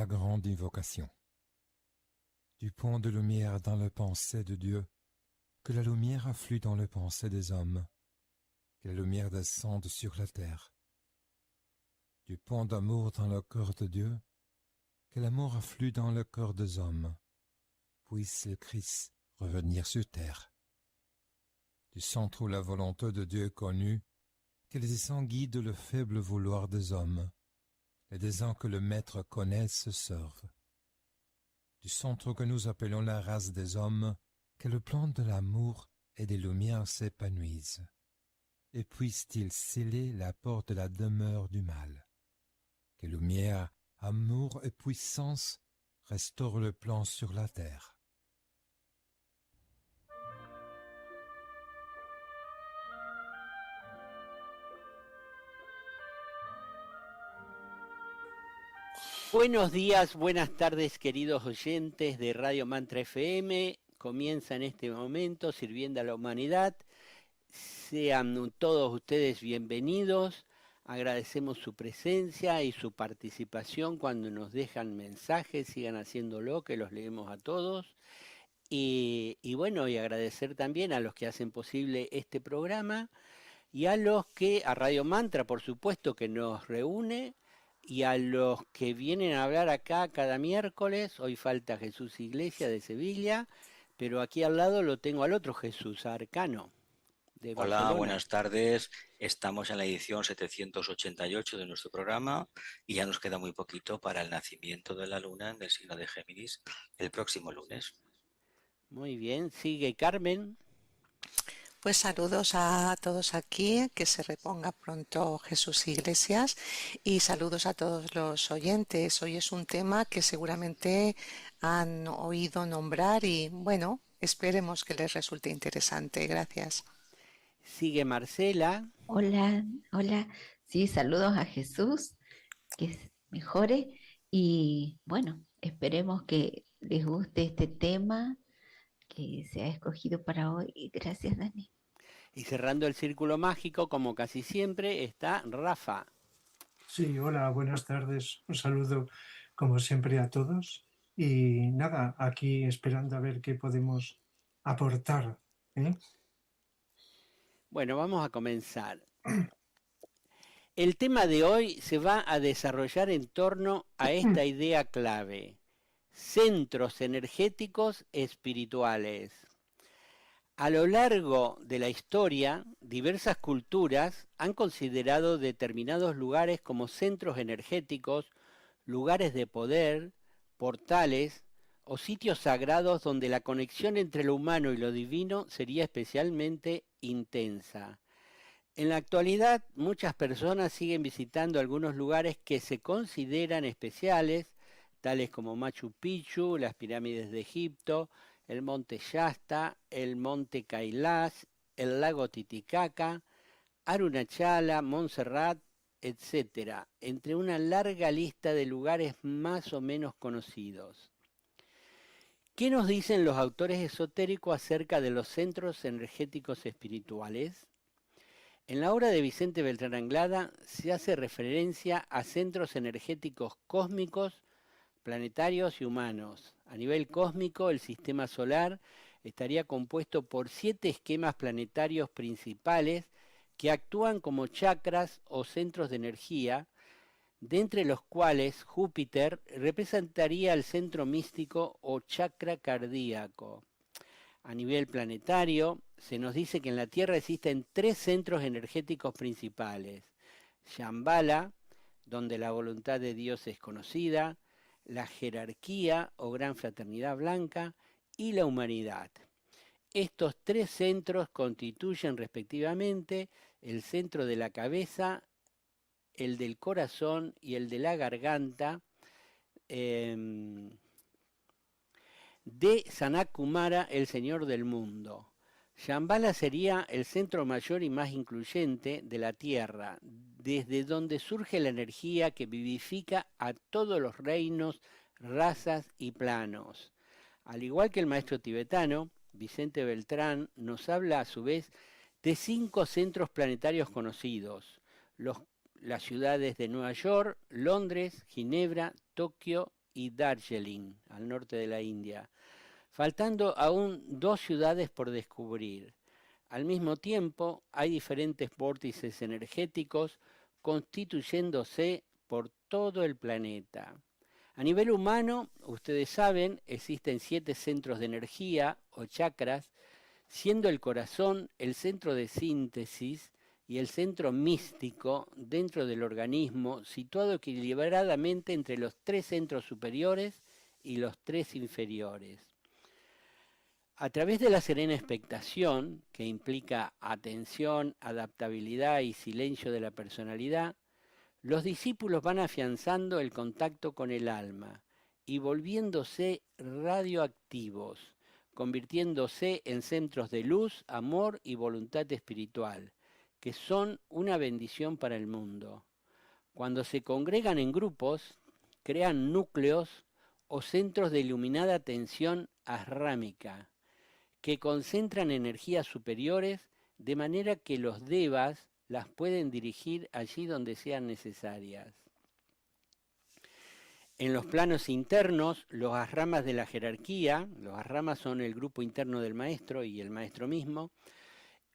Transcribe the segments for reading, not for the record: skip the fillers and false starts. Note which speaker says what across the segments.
Speaker 1: la grande invocation. Du point de lumière dans la pensée de Dieu, que la lumière afflue dans la pensée des hommes, que la lumière descende sur la terre. Du point d'amour dans le cœur de Dieu, que l'amour afflue dans le cœur des hommes, puisse le Christ revenir sur terre. Du centre où la volonté de Dieu est connue, que les essents guident le faible vouloir des hommes, les désirs que le Maître connaît se servent. Du centre que nous appelons la race des hommes, que le plan de l'amour et des lumières s'épanouisse, et puisse-t-il sceller la porte de la demeure du mal. Que lumière, amour et puissance restaurent le plan sur la terre.
Speaker 2: Buenos días, buenas tardes, queridos oyentes de Radio Mantra FM. Comienza en este momento Sirviendo a la Humanidad. Sean todos ustedes bienvenidos. Agradecemos su presencia y su participación cuando nos dejan mensajes. Sigan haciéndolo, que los leemos a todos. Y bueno, y agradecer también a los que hacen posible este programa y a Radio Mantra, por supuesto, que nos reúne, y a los que vienen a hablar acá cada miércoles. Hoy falta Jesús Iglesia de Sevilla, pero aquí al lado lo tengo al otro Jesús, Arcano, de Barcelona.
Speaker 3: Hola, buenas tardes. Estamos en la edición 788 de nuestro programa y ya nos queda muy poquito para el nacimiento de la luna en el signo de Géminis el próximo lunes.
Speaker 2: Muy bien, sigue Carmen.
Speaker 4: Pues saludos a todos aquí, que se reponga pronto Jesús Iglesias, y saludos a todos los oyentes. Hoy es un tema que seguramente han oído nombrar y bueno, esperemos que les resulte interesante. Gracias.
Speaker 2: Sigue Marcela.
Speaker 5: Hola, hola. Sí, saludos a Jesús, que mejore, y bueno, esperemos que les guste este tema que se ha escogido para hoy. Gracias, Dani.
Speaker 2: Y cerrando el círculo mágico, como casi siempre, está Rafa.
Speaker 6: Sí, hola, buenas tardes. Un saludo, como siempre, a todos. Y nada, aquí esperando a ver qué podemos aportar, ¿eh?
Speaker 2: Bueno, vamos a comenzar. El tema de hoy se va a desarrollar en torno a esta idea clave: centros energéticos espirituales. A lo largo de la historia, diversas culturas han considerado determinados lugares como centros energéticos, lugares de poder, portales o sitios sagrados donde la conexión entre lo humano y lo divino sería especialmente intensa. En la actualidad, muchas personas siguen visitando algunos lugares que se consideran especiales, tales como Machu Picchu, las pirámides de Egipto, el monte Shasta, el monte Kailash, el lago Titicaca, Arunachala, Montserrat, etc., entre una larga lista de lugares más o menos conocidos. ¿Qué nos dicen los autores esotéricos acerca de los centros energéticos espirituales? En la obra de Vicente Beltrán Anglada se hace referencia a centros energéticos cósmicos, planetarios y humanos. A nivel cósmico, el sistema solar estaría compuesto por 7 esquemas planetarios principales que actúan como chakras o centros de energía, de entre los cuales Júpiter representaría el centro místico o chakra cardíaco. A nivel planetario, se nos dice que en la Tierra existen 3 centros energéticos principales: Shambhala, donde la voluntad de Dios es conocida; la jerarquía o gran fraternidad blanca; y la humanidad. Estos 3 centros constituyen respectivamente el centro de la cabeza, el del corazón y el de la garganta de Sanat Kumara, el Señor del Mundo. Shambhala sería el centro mayor y más incluyente de la Tierra, desde donde surge la energía que vivifica a todos los reinos, razas y planos. Al igual que el maestro tibetano, Vicente Beltrán nos habla a su vez de 5 centros planetarios conocidos: las ciudades de Nueva York, Londres, Ginebra, Tokio y Darjeeling, al norte de la India, faltando aún 2 ciudades por descubrir. Al mismo tiempo, hay diferentes vórtices energéticos constituyéndose por todo el planeta. A nivel humano, ustedes saben, existen 7 centros de energía o chakras, siendo el corazón el centro de síntesis y el centro místico dentro del organismo, situado equilibradamente entre los 3 centros superiores y los 3 inferiores. A través de la serena expectación, que implica atención, adaptabilidad y silencio de la personalidad, los discípulos van afianzando el contacto con el alma y volviéndose radioactivos, convirtiéndose en centros de luz, amor y voluntad espiritual, que son una bendición para el mundo. Cuando se congregan en grupos, crean núcleos o centros de iluminada atención asrámica, que concentran energías superiores de manera que los devas las pueden dirigir allí donde sean necesarias. En los planos internos, los ashramas de la jerarquía, los ashramas son el grupo interno del maestro y el maestro mismo,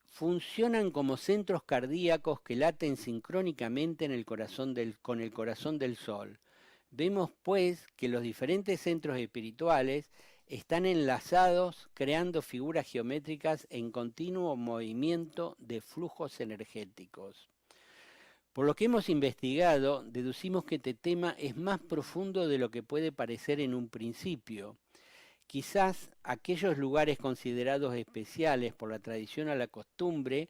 Speaker 2: funcionan como centros cardíacos que laten sincrónicamente con el corazón del sol. Vemos pues que los diferentes centros espirituales están enlazados creando figuras geométricas en continuo movimiento de flujos energéticos. Por lo que hemos investigado, deducimos que este tema es más profundo de lo que puede parecer en un principio. Quizás aquellos lugares considerados especiales por la tradición o la costumbre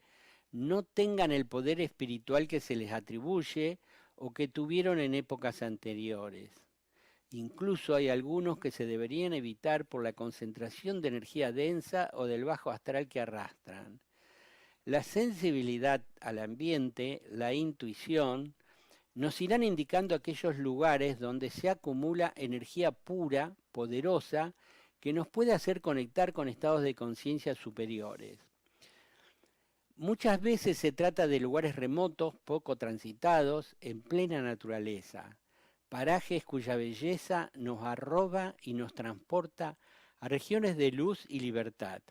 Speaker 2: no tengan el poder espiritual que se les atribuye o que tuvieron en épocas anteriores. Incluso hay algunos que se deberían evitar por la concentración de energía densa o del bajo astral que arrastran. La sensibilidad al ambiente, la intuición, nos irán indicando aquellos lugares donde se acumula energía pura, poderosa, que nos puede hacer conectar con estados de conciencia superiores. Muchas veces se trata de lugares remotos, poco transitados, en plena naturaleza. Parajes cuya belleza nos arroba y nos transporta a regiones de luz y libertad.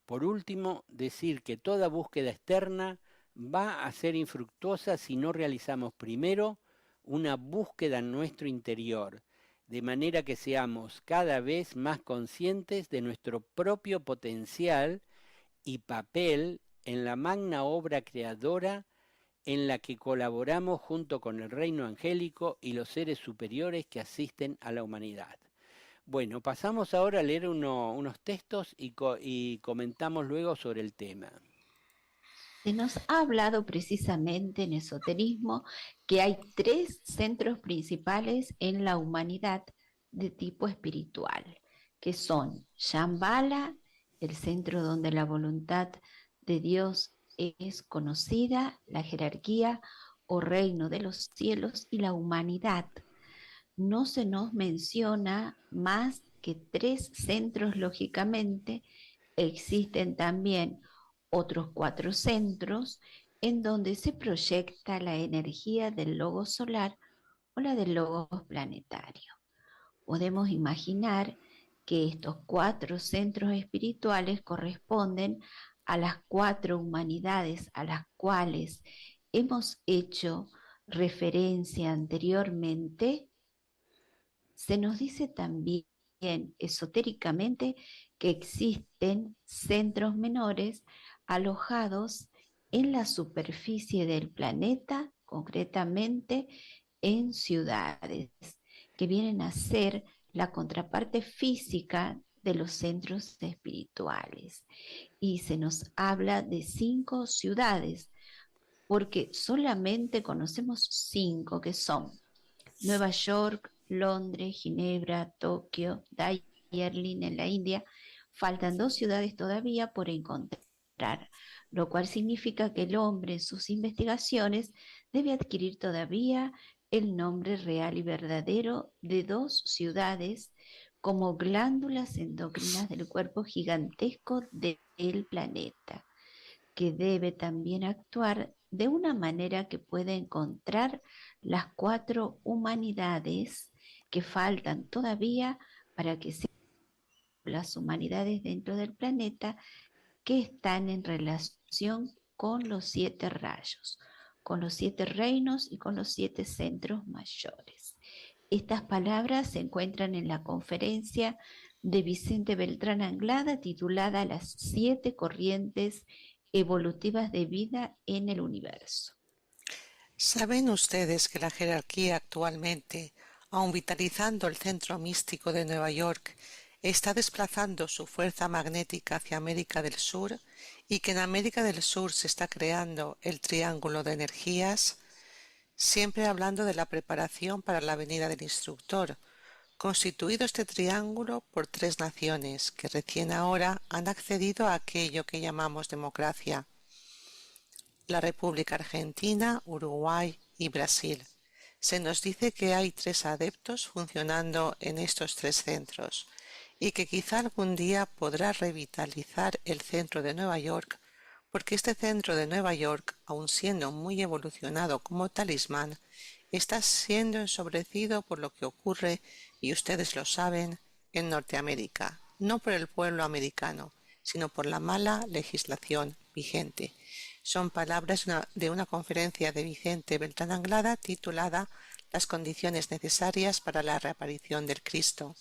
Speaker 2: Por último, decir que toda búsqueda externa va a ser infructuosa si no realizamos primero una búsqueda en nuestro interior, de manera que seamos cada vez más conscientes de nuestro propio potencial y papel en la magna obra creadora en la que colaboramos junto con el reino angélico y los seres superiores que asisten a la humanidad. Bueno, pasamos ahora a leer unos textos y comentamos luego sobre el tema.
Speaker 5: Se nos ha hablado precisamente en esoterismo que hay 3 centros principales en la humanidad de tipo espiritual, que son Shambhala, el centro donde la voluntad de Dios es conocida, la jerarquía o reino de los cielos y la humanidad. No se nos menciona más que 3 centros, lógicamente. Existen también otros 4 centros en donde se proyecta la energía del logos solar o la del logos planetario. Podemos imaginar que estos 4 centros espirituales corresponden a las 4 humanidades a las cuales hemos hecho referencia anteriormente. Se nos dice también esotéricamente que existen centros menores alojados en la superficie del planeta, concretamente en ciudades, que vienen a ser la contraparte física de los centros espirituales. Y se nos habla de 5 ciudades, porque solamente conocemos 5, que son Nueva York, Londres, Ginebra, Tokio, Darjeeling en la India. Faltan 2 ciudades todavía por encontrar, lo cual significa que el hombre en sus investigaciones debe adquirir todavía el nombre real y verdadero de 2 ciudades como glándulas endocrinas del cuerpo gigantesco del planeta, que debe también actuar de una manera que pueda encontrar las 4 humanidades que faltan todavía para que sean las humanidades dentro del planeta que están en relación con los 7 rayos, con los 7 reinos y con los 7 centros mayores. Estas palabras se encuentran en la conferencia de Vicente Beltrán Anglada titulada Las 7 corrientes evolutivas de vida en el universo.
Speaker 4: ¿Saben ustedes que la jerarquía actualmente, aun vitalizando el centro místico de Nueva York, está desplazando su fuerza magnética hacia América del Sur y que en América del Sur se está creando el triángulo de energías? Siempre hablando de la preparación para la venida del instructor, constituido este triángulo por 3 naciones que recién ahora han accedido a aquello que llamamos democracia: la República Argentina, Uruguay y Brasil. Se nos dice que hay 3 adeptos funcionando en estos 3 centros y que quizá algún día podrá revitalizar el centro de Nueva York, porque este centro de Nueva York, aun siendo muy evolucionado como talismán, está siendo ensobrecido por lo que ocurre, y ustedes lo saben, en Norteamérica, no por el pueblo americano, sino por la mala legislación vigente. Son palabras de una conferencia de Vicente Beltrán Anglada titulada Las condiciones necesarias para la reaparición del Cristo.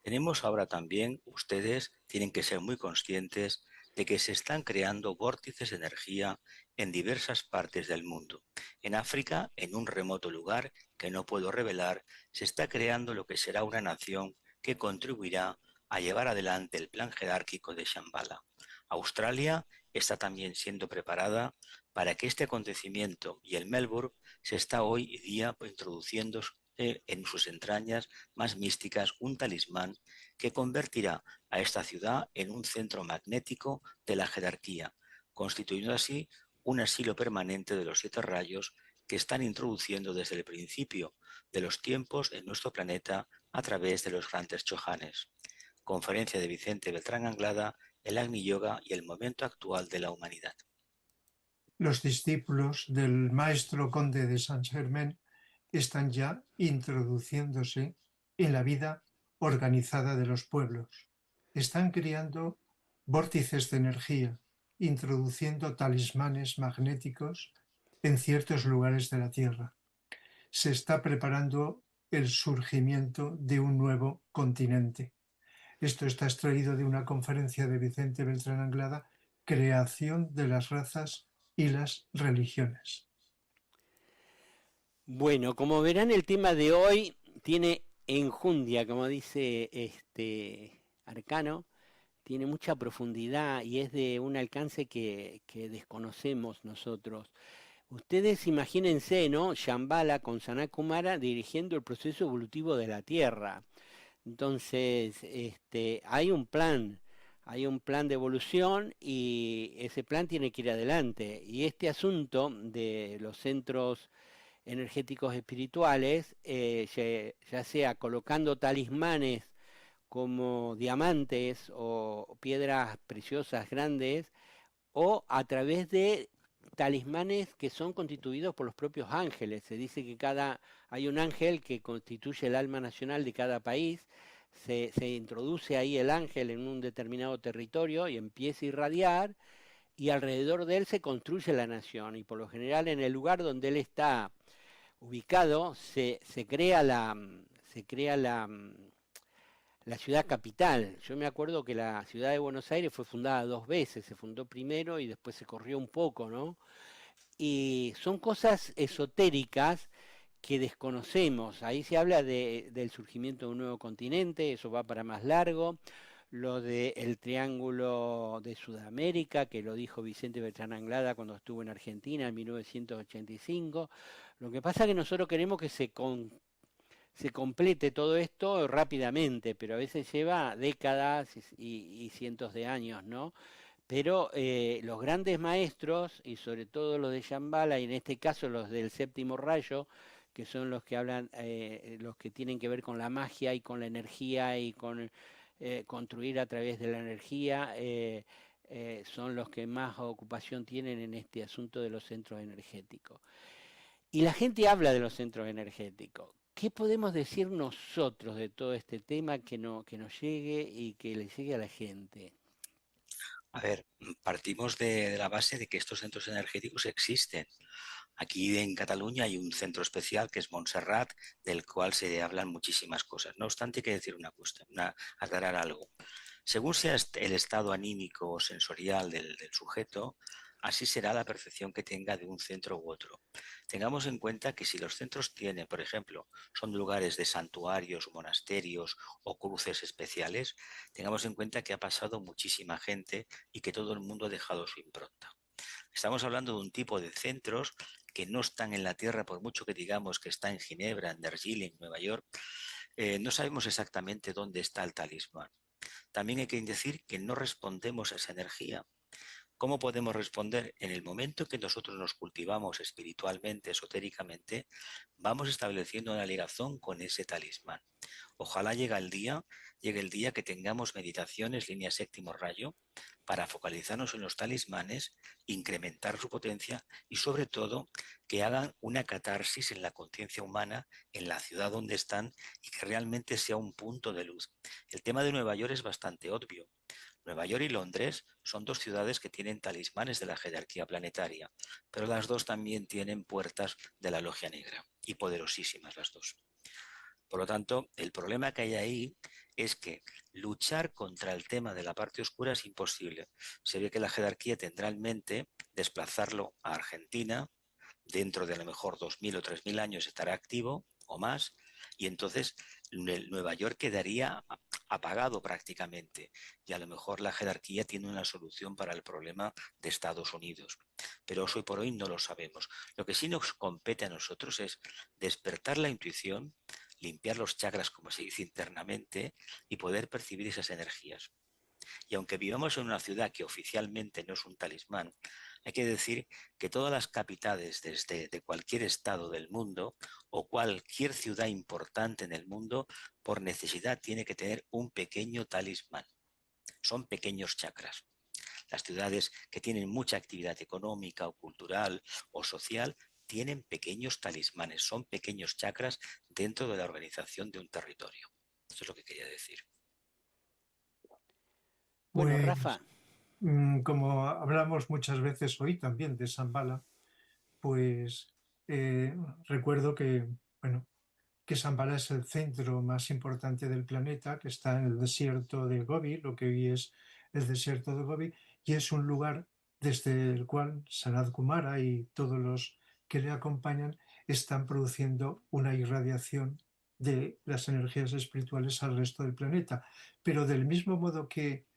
Speaker 3: Tenemos ahora también, ustedes tienen que ser muy conscientes de que se están creando vórtices de energía en diversas partes del mundo. En África, en un remoto lugar que no puedo revelar, se está creando lo que será una nación que contribuirá a llevar adelante el plan jerárquico de Shambhala. Australia está también siendo preparada para que este acontecimiento, y el Melbourne se está hoy día introduciendo en sus entrañas más místicas un talismán que convertirá a esta ciudad en un centro magnético de la jerarquía, constituyendo así un asilo permanente de los 7 rayos que están introduciendo desde el principio de los tiempos en nuestro planeta a través de los grandes chohanes. Conferencia de Vicente Beltrán Anglada, el Agni Yoga y el momento actual de la humanidad.
Speaker 6: Los discípulos del maestro conde de Saint-Germain están ya introduciéndose en la vida organizada de los pueblos. Están creando vórtices de energía, introduciendo talismanes magnéticos en ciertos lugares de la Tierra. Se está preparando el surgimiento de un nuevo continente. Esto está extraído de una conferencia de Vicente Beltrán Anglada, Creación de las razas y las religiones.
Speaker 2: Bueno, como verán, el tema de hoy tiene enjundia, como dice Arcano, tiene mucha profundidad y es de un alcance que desconocemos nosotros. Ustedes imagínense, ¿no? Shambhala con Sanat Kumara dirigiendo el proceso evolutivo de la Tierra. Entonces, hay un plan de evolución y ese plan tiene que ir adelante. Y este asunto de los centros energéticos espirituales, ya sea colocando talismanes como diamantes o piedras preciosas grandes, o a través de talismanes que son constituidos por los propios ángeles. Se dice que hay un ángel que constituye el alma nacional de cada país, se introduce ahí el ángel en un determinado territorio y empieza a irradiar, y alrededor de él se construye la nación, y por lo general en el lugar donde él está ubicado se crea la ciudad capital. Yo me acuerdo que la ciudad de Buenos Aires fue fundada 2 veces, se fundó primero y después se corrió un poco, ¿no? Y son cosas esotéricas que desconocemos. Ahí se habla del surgimiento de un nuevo continente, eso va para más largo. Lo del triángulo de Sudamérica, que lo dijo Vicente Beltrán Anglada cuando estuvo en Argentina en 1985. Lo que pasa es que nosotros queremos que se complete todo esto rápidamente, pero a veces lleva décadas y cientos de años, ¿no? Pero los grandes maestros, y sobre todo los de Shambhala, y en este caso los del séptimo rayo, que son los que hablan, los que tienen que ver con la magia y con la energía y con construir a través de la energía, son los que más ocupación tienen en este asunto de los centros energéticos. Y la gente habla de los centros energéticos. ¿qué podemos decir nosotros de todo este tema que nos llegue y que le llegue a la gente?
Speaker 3: A ver, partimos de la base de que estos centros energéticos existen. Aquí en Cataluña hay un centro especial que es Montserrat, del cual se hablan muchísimas cosas. No obstante, hay que decir una cuestión, aclarar algo. Según sea el estado anímico o sensorial del sujeto, así será la percepción que tenga de un centro u otro. Tengamos en cuenta que si los centros tienen, por ejemplo, son lugares de santuarios, monasterios o cruces especiales, tengamos en cuenta que ha pasado muchísima gente y que todo el mundo ha dejado su impronta. Estamos hablando de un tipo de centros que no están en la tierra, por mucho que digamos que está en Ginebra, en Darjeeling, Nueva York, no sabemos exactamente dónde está el talismán. También hay que decir que no respondemos a esa energía. ¿Cómo podemos responder? En el momento que nosotros nos cultivamos espiritualmente, esotéricamente, vamos estableciendo una ligación con ese talismán. Ojalá llegue el día que tengamos meditaciones, línea séptimo rayo, para focalizarnos en los talismanes, incrementar su potencia y sobre todo que hagan una catarsis en la conciencia humana, en la ciudad donde están y que realmente sea un punto de luz. El tema de Nueva York es bastante obvio. Nueva York y Londres son dos ciudades que tienen talismanes de la jerarquía planetaria, pero las dos también tienen puertas de la logia negra y poderosísimas las dos. Por lo tanto, el problema que hay ahí es que luchar contra el tema de la parte oscura es imposible. Se ve que la jerarquía tendrá en mente desplazarlo a Argentina, dentro de a lo mejor 2000 o 3000 años estará activo o más, y entonces Nueva York quedaría apagado prácticamente, y a lo mejor la jerarquía tiene una solución para el problema de Estados Unidos. Pero hoy por hoy no lo sabemos. Lo que sí nos compete a nosotros es despertar la intuición, limpiar los chakras, como se dice internamente, y poder percibir esas energías. Y aunque vivamos en una ciudad que oficialmente no es un talismán, hay que decir que todas las capitales de cualquier estado del mundo o cualquier ciudad importante en el mundo, por necesidad tiene que tener un pequeño talismán. Son pequeños chakras. Las ciudades que tienen mucha actividad económica o cultural o social tienen pequeños talismanes, son pequeños chakras dentro de la organización de un territorio. Eso es lo que quería decir.
Speaker 2: Bueno,
Speaker 6: Pues,
Speaker 2: Rafa,
Speaker 6: como hablamos muchas veces hoy también de Shambhala, pues recuerdo que, bueno, que Shambhala es el centro más importante del planeta, que está en el desierto de Gobi, lo que hoy es el desierto de Gobi, y es un lugar desde el cual Sanat Kumara y todos los que le acompañan están produciendo una irradiación de las energías espirituales al resto del planeta. Pero del mismo modo que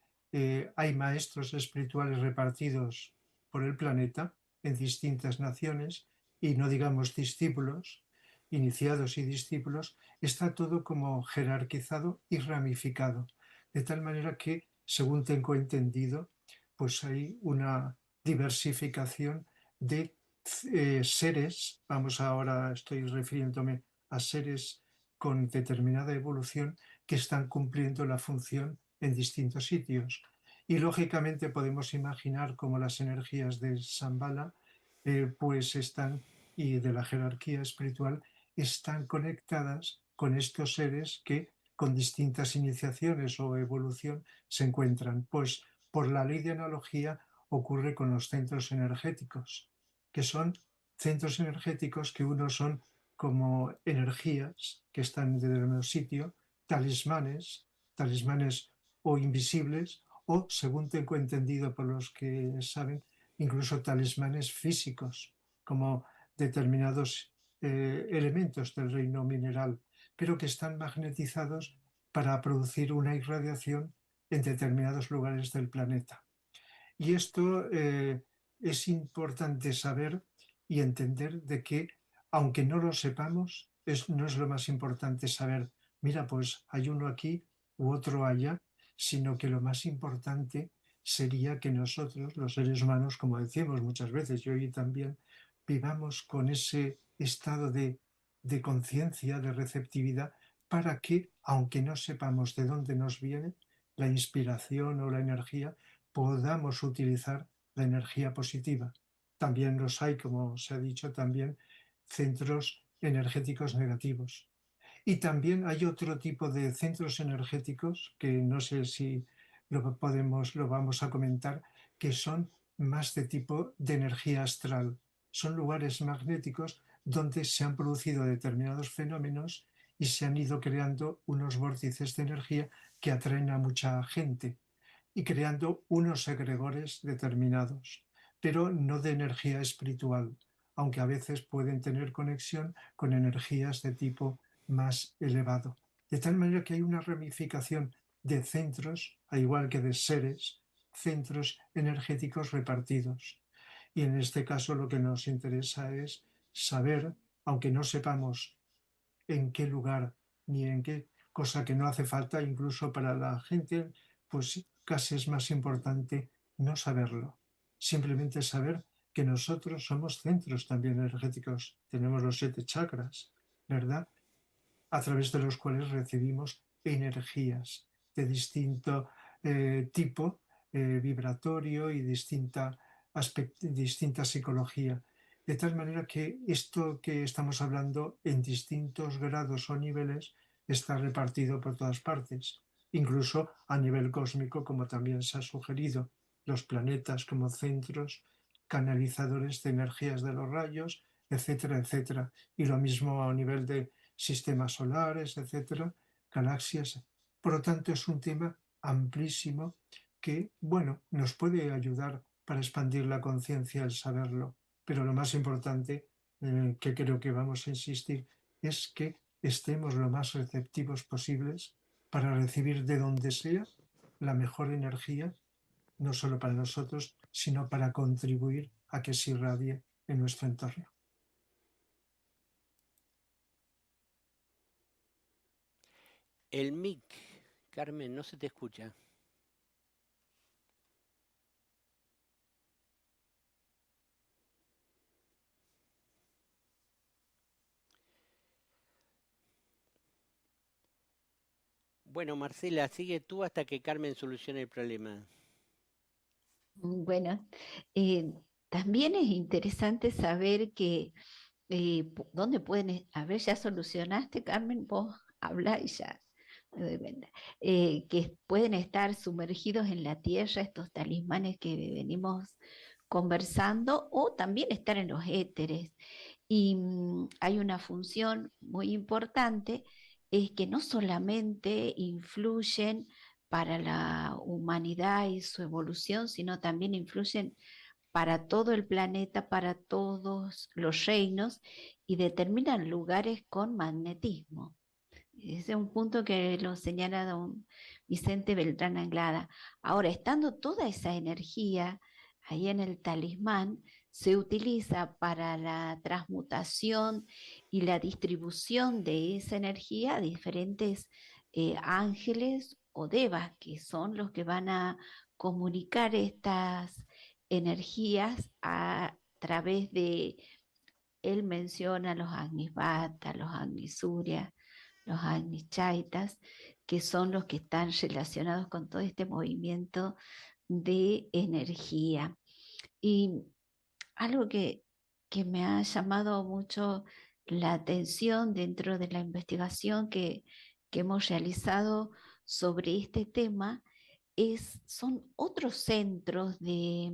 Speaker 6: hay maestros espirituales repartidos por el planeta en distintas naciones, y no digamos discípulos, iniciados y discípulos, está todo como jerarquizado y ramificado, de tal manera que, según tengo entendido, pues hay una diversificación de seres, vamos ahora, estoy refiriéndome a seres con determinada evolución que están cumpliendo la función en distintos sitios. Y lógicamente podemos imaginar cómo las energías de Shambhala pues están, y de la jerarquía espiritual, están conectadas con estos seres que con distintas iniciaciones o evolución se encuentran. Pues por la ley de analogía ocurre con los centros energéticos, que son centros energéticos que unos son como energías que están en determinado sitio, talismanes o invisibles, o, según tengo entendido por los que saben, incluso talismanes físicos, como determinados elementos del reino mineral, pero que están magnetizados para producir una irradiación en determinados lugares del planeta. Y esto es importante saber y entender de que, aunque no lo sepamos, no es lo más importante saber, mira, pues hay uno aquí u otro allá, sino que lo más importante sería que nosotros, los seres humanos, como decimos muchas veces, y hoy también, vivamos con ese estado de conciencia, de receptividad, para que, aunque no sepamos de dónde nos viene la inspiración o la energía, podamos utilizar la energía positiva. También los hay, como se ha dicho, también centros energéticos negativos, Y también hay otro tipo de centros energéticos que no sé si lo vamos a comentar, que son más de tipo de energía astral. Son lugares magnéticos donde se han producido determinados fenómenos y se han ido creando unos vórtices de energía que atraen a mucha gente y creando unos egregores determinados, pero no de energía espiritual, aunque a veces pueden tener conexión con energías de tipo más elevado. De tal manera que hay una ramificación de centros, al igual que de seres, centros energéticos repartidos. Y en este caso lo que nos interesa es saber, aunque no sepamos en qué lugar ni en qué, cosa que no hace falta incluso para la gente, pues casi es más importante no saberlo. Simplemente saber que nosotros somos centros también energéticos, tenemos los 7 chakras, ¿verdad? A través de los cuales recibimos energías de distinto tipo, vibratorio y distinta psicología. De tal manera que esto que estamos hablando en distintos grados o niveles está repartido por todas partes, incluso a nivel cósmico, como también se ha sugerido, los planetas como centros canalizadores de energías de los rayos, etcétera, etcétera. Y lo mismo a nivel de sistemas solares, etcétera, galaxias. Por lo tanto, es un tema amplísimo que, bueno, nos puede ayudar para expandir la conciencia el saberlo. Pero lo más importante, que creo que vamos a insistir, es que estemos lo más receptivos posibles para recibir de donde sea la mejor energía, no solo para nosotros, sino para contribuir a que se irradie en nuestro entorno.
Speaker 2: El mic, Carmen, no se te escucha. Bueno, Marcela, sigue tú hasta que Carmen solucione el problema.
Speaker 5: Bueno, eh, también es interesante saber que dónde pueden, a ver, ya solucionaste, Carmen, vos habla y ya me doy cuenta, que pueden estar sumergidos en la tierra estos talismanes que venimos conversando o también estar en los éteres. Y hay una función muy importante, es que no solamente influyen para la humanidad y su evolución, sino también influyen para todo el planeta, para todos los reinos y determinan lugares con magnetismo. Ese es un punto que lo señala don Vicente Beltrán Anglada. Ahora, estando toda esa energía ahí en el talismán, se utiliza para la transmutación y la distribución de esa energía a diferentes ángeles o devas, que son los que van a comunicar estas energías a través de, él menciona los Agnis Vata, los Agnis Surya, los Agnis Chaitas, que son los que están relacionados con todo este movimiento de energía. Y algo que me ha llamado mucho la atención dentro de la investigación que hemos realizado sobre este tema son otros centros de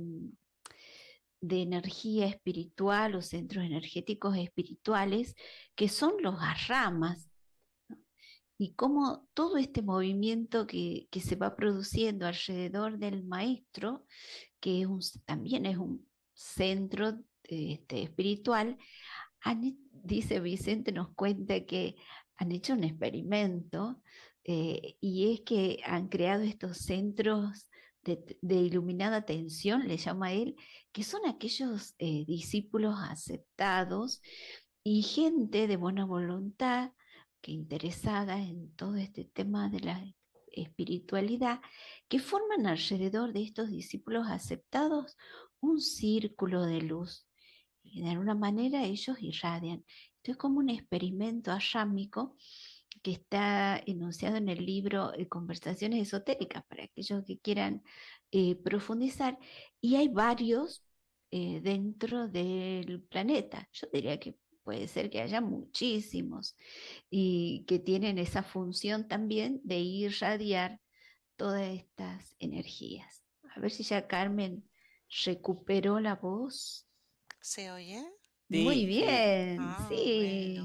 Speaker 5: energía espiritual o centros energéticos espirituales que son los arramas, ¿no? Y cómo todo este movimiento que se va produciendo alrededor del maestro, que también es un centro espiritual, dice Vicente, nos cuenta que han hecho un experimento y es que han creado estos centros de iluminada atención, le llama él, que son aquellos discípulos aceptados y gente de buena voluntad que interesada en todo este tema de la espiritualidad, que forman alrededor de estos discípulos aceptados un círculo de luz. Y de alguna manera ellos irradian. Esto es como un experimento ashámico que está enunciado en el libro Conversaciones Esotéricas para aquellos que quieran profundizar. Y hay varios dentro del planeta. Yo diría que puede ser que haya muchísimos y que tienen esa función también de irradiar todas estas energías. A ver si ya Carmen recuperó la voz.
Speaker 4: ¿Se oye?
Speaker 5: Muy
Speaker 2: Sí, sí.
Speaker 5: bien,
Speaker 4: Bueno.
Speaker 5: sí.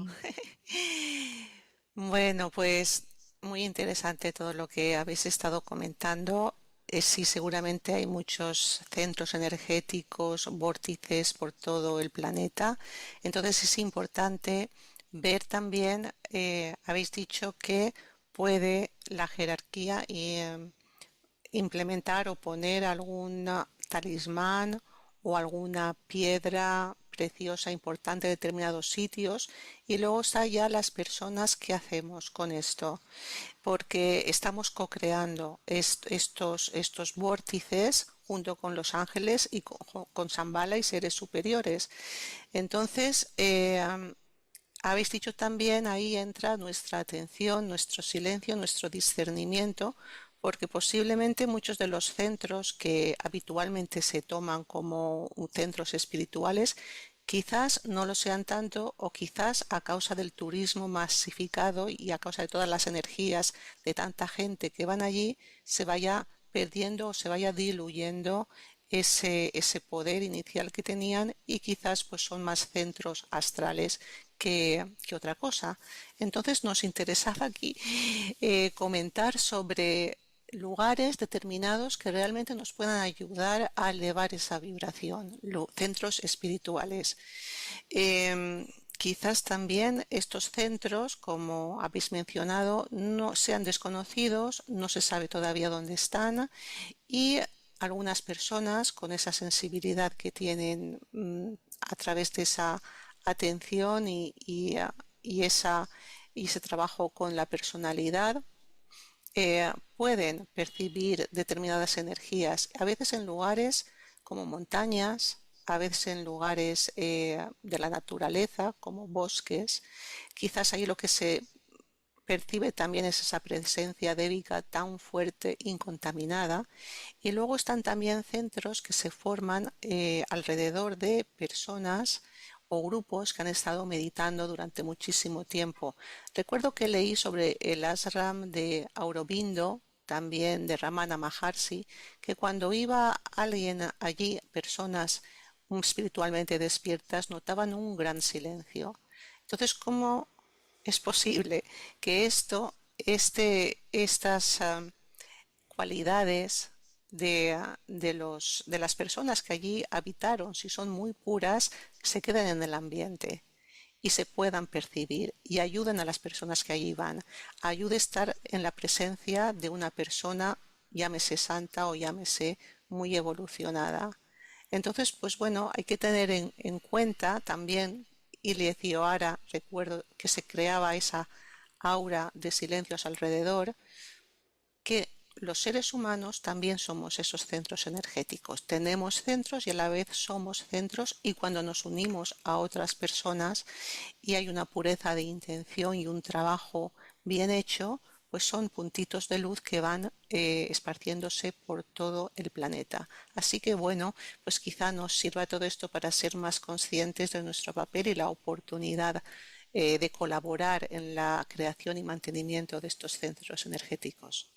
Speaker 4: Bueno, pues muy interesante todo lo que habéis estado comentando. Sí, seguramente hay muchos centros energéticos, vórtices por todo el planeta. Entonces es importante ver también, habéis dicho que puede la jerarquía y, implementar o poner algún talismán o alguna piedra preciosa importante en determinados sitios, y luego está ya las personas que hacemos con esto, porque estamos co-creando estos vórtices junto con los ángeles y con Shambhala y seres superiores. Entonces, habéis dicho también, ahí entra nuestra atención, nuestro silencio, nuestro discernimiento, porque posiblemente muchos de los centros que habitualmente se toman como centros espirituales quizás no lo sean tanto, o quizás a causa del turismo masificado y a causa de todas las energías de tanta gente que van allí, se vaya perdiendo o se vaya diluyendo ese poder inicial que tenían, y quizás pues son más centros astrales que otra cosa. Entonces nos interesaba aquí comentar sobre lugares determinados que realmente nos puedan ayudar a elevar esa vibración, centros espirituales. Quizás también estos centros, como habéis mencionado, no sean desconocidos, no se sabe todavía dónde están, y algunas personas con esa sensibilidad que tienen a través de esa atención y ese trabajo con la personalidad, pueden percibir determinadas energías, a veces en lugares como montañas, a veces en lugares de la naturaleza, como bosques. Quizás ahí lo que se percibe también es esa presencia débica tan fuerte, incontaminada. Y luego están también centros que se forman alrededor de personas o grupos que han estado meditando durante muchísimo tiempo. Recuerdo que leí sobre el ashram de Aurobindo, también de Ramana Maharshi, que cuando iba alguien allí, personas espiritualmente despiertas, notaban un gran silencio. Entonces, ¿cómo es posible que estas cualidades de las personas que allí habitaron, si son muy puras, se queden en el ambiente y se puedan percibir y ayuden a las personas que allí van? Ayude a estar en la presencia de una persona, llámese santa o llámese muy evolucionada. Entonces, pues bueno, hay que tener en cuenta también, y Iliecio recuerdo que se creaba esa aura de silencios alrededor, que los seres humanos también somos esos centros energéticos. Tenemos centros y a la vez somos centros, y cuando nos unimos a otras personas y hay una pureza de intención y un trabajo bien hecho, pues son puntitos de luz que van esparciéndose por todo el planeta. Así que bueno, pues quizá nos sirva todo esto para ser más conscientes de nuestro papel y la oportunidad de colaborar en la creación y mantenimiento de estos centros energéticos.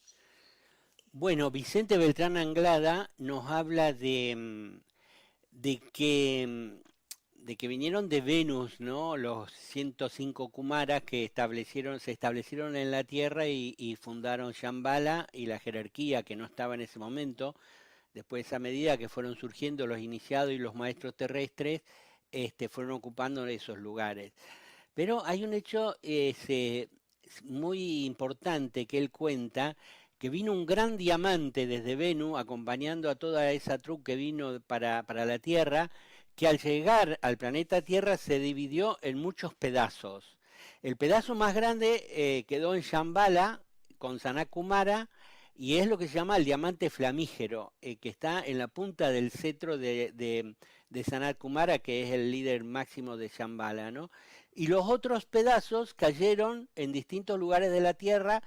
Speaker 2: Bueno, Vicente Beltrán Anglada nos habla de que, de que vinieron de Venus, ¿no? Los 105 Kumaras que se establecieron en la Tierra y fundaron Shambhala y la jerarquía que no estaba en ese momento. Después, a medida que fueron surgiendo los iniciados y los maestros terrestres, fueron ocupando esos lugares. Pero hay un hecho muy importante que él cuenta, que vino un gran diamante desde Venus acompañando a toda esa troupe que vino para la Tierra, que al llegar al planeta Tierra se dividió en muchos pedazos. El pedazo más grande quedó en Shambhala con Sanat Kumara, y es lo que se llama el diamante flamígero, que está en la punta del cetro de Sanat Kumara, que es el líder máximo de Shambhala, ¿no? Y los otros pedazos cayeron en distintos lugares de la Tierra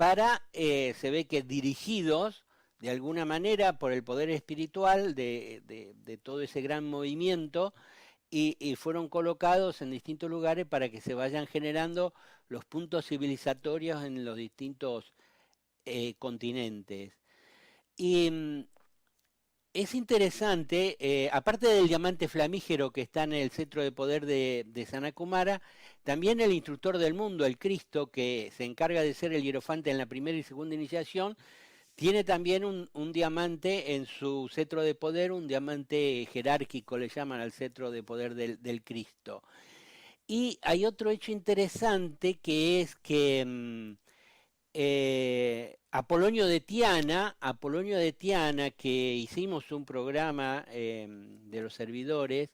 Speaker 2: se ve que dirigidos de alguna manera por el poder espiritual de todo ese gran movimiento, y fueron colocados en distintos lugares para que se vayan generando los puntos civilizatorios en los distintos continentes. Y es interesante, aparte del diamante flamígero que está en el centro de poder de Sanakumara, también el instructor del mundo, el Cristo, que se encarga de ser el hierofante en la primera y segunda iniciación, tiene también un diamante en su cetro de poder, un diamante jerárquico, le llaman al cetro de poder del Cristo. Y hay otro hecho interesante que es que Apolonio de Tiana, que hicimos un programa de los servidores,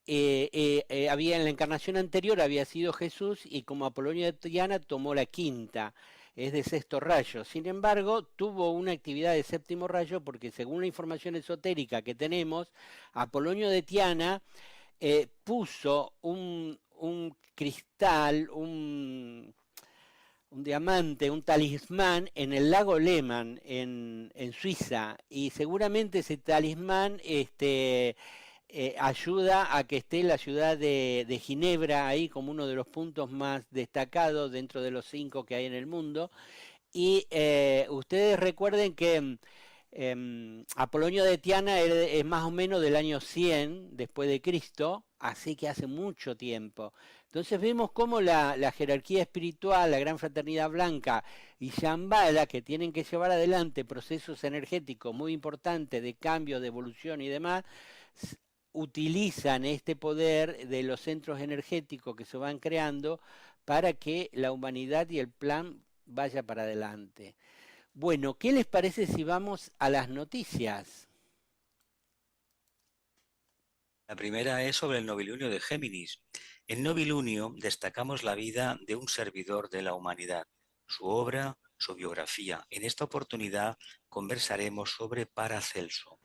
Speaker 2: había en la encarnación anterior había sido Jesús y como Apolonio de Tiana tomó la quinta, es de sexto rayo. Sin embargo, tuvo una actividad de séptimo rayo porque según la información esotérica que tenemos, Apolonio de Tiana puso un cristal, un diamante, un talismán en el lago Lehmann en Suiza, y seguramente ese talismán ayuda a que esté la ciudad de Ginebra ahí como uno de los puntos más destacados dentro de los 5 que hay en el mundo. Y ustedes recuerden que Apolonio de Tiana es más o menos del año 100 después de Cristo, así que hace mucho tiempo. Entonces vemos cómo la jerarquía espiritual, la Gran Fraternidad Blanca y Shambhala, que tienen que llevar adelante procesos energéticos muy importantes de cambio, de evolución y demás, utilizan este poder de los centros energéticos que se van creando para que la humanidad y el plan vaya para adelante. Bueno, ¿qué les parece si vamos a las noticias?
Speaker 3: La primera es sobre el novilunio de Géminis. En novilunio destacamos la vida de un servidor de la humanidad, su obra, su biografía. En esta oportunidad conversaremos sobre Paracelso.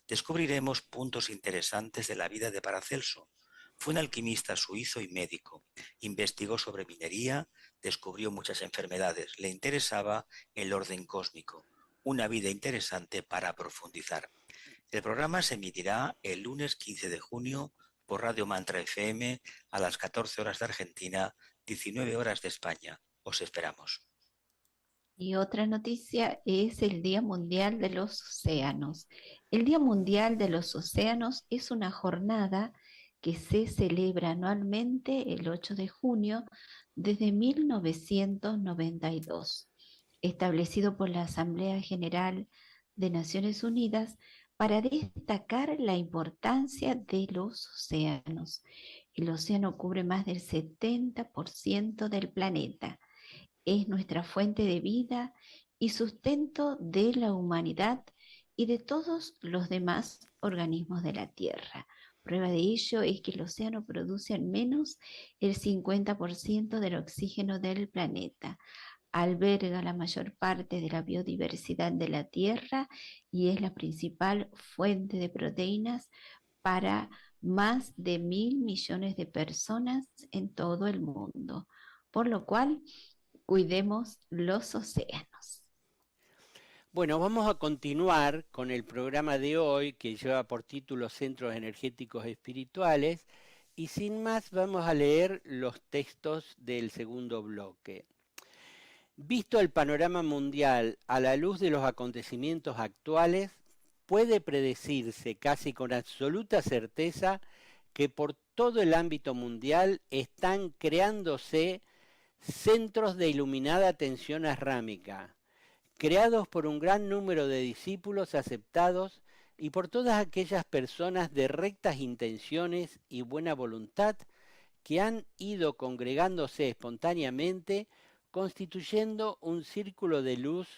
Speaker 3: Descubriremos puntos interesantes de la vida de Paracelso. Fue un alquimista suizo y médico. Investigó sobre minería, descubrió muchas enfermedades. Le interesaba el orden cósmico. Una vida interesante para profundizar. El programa se emitirá el lunes 15 de junio por Radio Mantra FM a las 14 horas de Argentina, 19 horas de España. Os esperamos.
Speaker 5: Y otra noticia es el Día Mundial de los Océanos. El Día Mundial de los Océanos es una jornada que se celebra anualmente el 8 de junio desde 1992, establecido por la Asamblea General de Naciones Unidas para destacar la importancia de los océanos. El océano cubre más del 70% del planeta. Es nuestra fuente de vida y sustento de la humanidad y de todos los demás organismos de la Tierra. Prueba de ello es que el océano produce al menos el 50% del oxígeno del planeta. Alberga la mayor parte de la biodiversidad de la Tierra y es la principal fuente de proteínas para más de 1.000 millones de personas en todo el mundo. Por lo cual, cuidemos los océanos.
Speaker 2: Bueno, vamos a continuar con el programa de hoy que lleva por título Centros Energéticos Espirituales y sin más vamos a leer los textos del segundo bloque. Visto el panorama mundial a la luz de los acontecimientos actuales, puede predecirse casi con absoluta certeza que por todo el ámbito mundial están creándose centros de iluminada atención arrámica, creados por un gran número de discípulos aceptados y por todas aquellas personas de rectas intenciones y buena voluntad que han ido congregándose espontáneamente, constituyendo un círculo de luz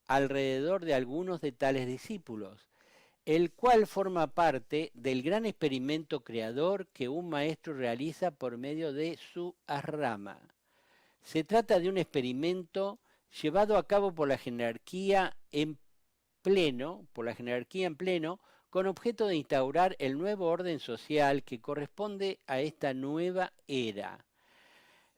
Speaker 2: alrededor de algunos de tales discípulos, el cual forma parte del gran experimento creador que un maestro realiza por medio de su asrama. Se trata de un experimento llevado a cabo por la jerarquía en pleno, con objeto de instaurar el nuevo orden social que corresponde a esta nueva era.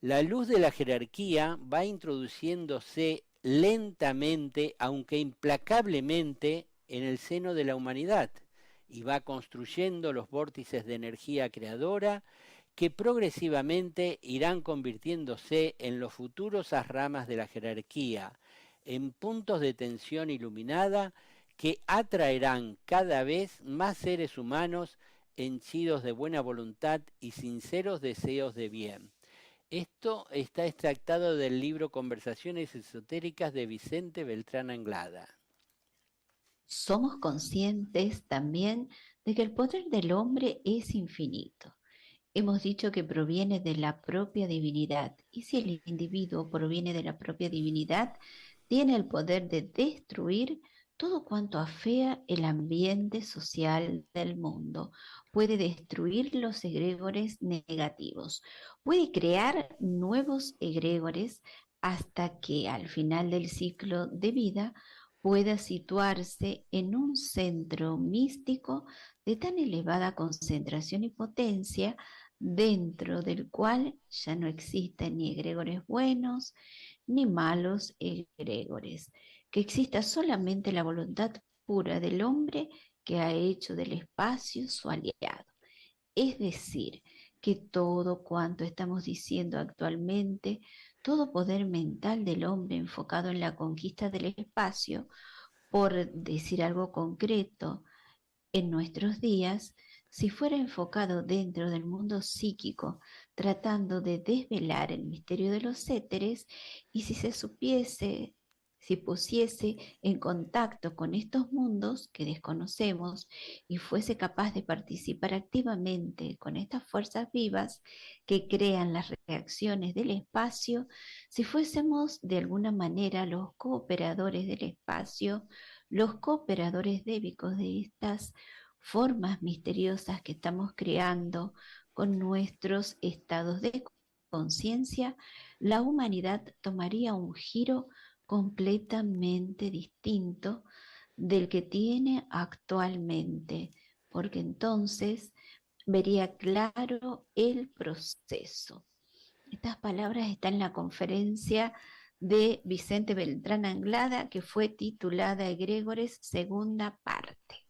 Speaker 2: La luz de la jerarquía va introduciéndose lentamente, aunque implacablemente, en el seno de la humanidad, y va construyendo los vórtices de energía creadora que progresivamente irán convirtiéndose en los futuros ramas de la jerarquía, en puntos de tensión iluminada que atraerán cada vez más seres humanos henchidos de buena voluntad y sinceros deseos de bien. Esto está extractado del libro Conversaciones Esotéricas de Vicente Beltrán Anglada.
Speaker 5: Somos conscientes también de que el poder del hombre es infinito. Hemos dicho que proviene de la propia divinidad, y si el individuo proviene de la propia divinidad, tiene el poder de destruir todo cuanto afea el ambiente social del mundo. Puede destruir los egregores negativos, puede crear nuevos egregores hasta que al final del ciclo de vida pueda situarse en un centro místico de tan elevada concentración y potencia, dentro del cual ya no existen ni egregores buenos ni malos egregores, que exista solamente la voluntad pura del hombre que ha hecho del espacio su aliado. Es decir, que todo cuanto estamos diciendo actualmente, todo poder mental del hombre enfocado en la conquista del espacio, por decir algo concreto, en nuestros días, si fuera enfocado dentro del mundo psíquico, tratando de desvelar el misterio de los éteres, y si se supiese, si pusiese en contacto con estos mundos que desconocemos y fuese capaz de participar activamente con estas fuerzas vivas que crean las reacciones del espacio, si fuésemos de alguna manera los cooperadores del espacio, los cooperadores débicos de estas formas misteriosas que estamos creando con nuestros estados de conciencia, la humanidad tomaría un giro completamente distinto del que tiene actualmente, porque entonces vería claro el proceso. Estas palabras están en la conferencia de Vicente Beltrán Anglada, que fue titulada Egregores, segunda parte.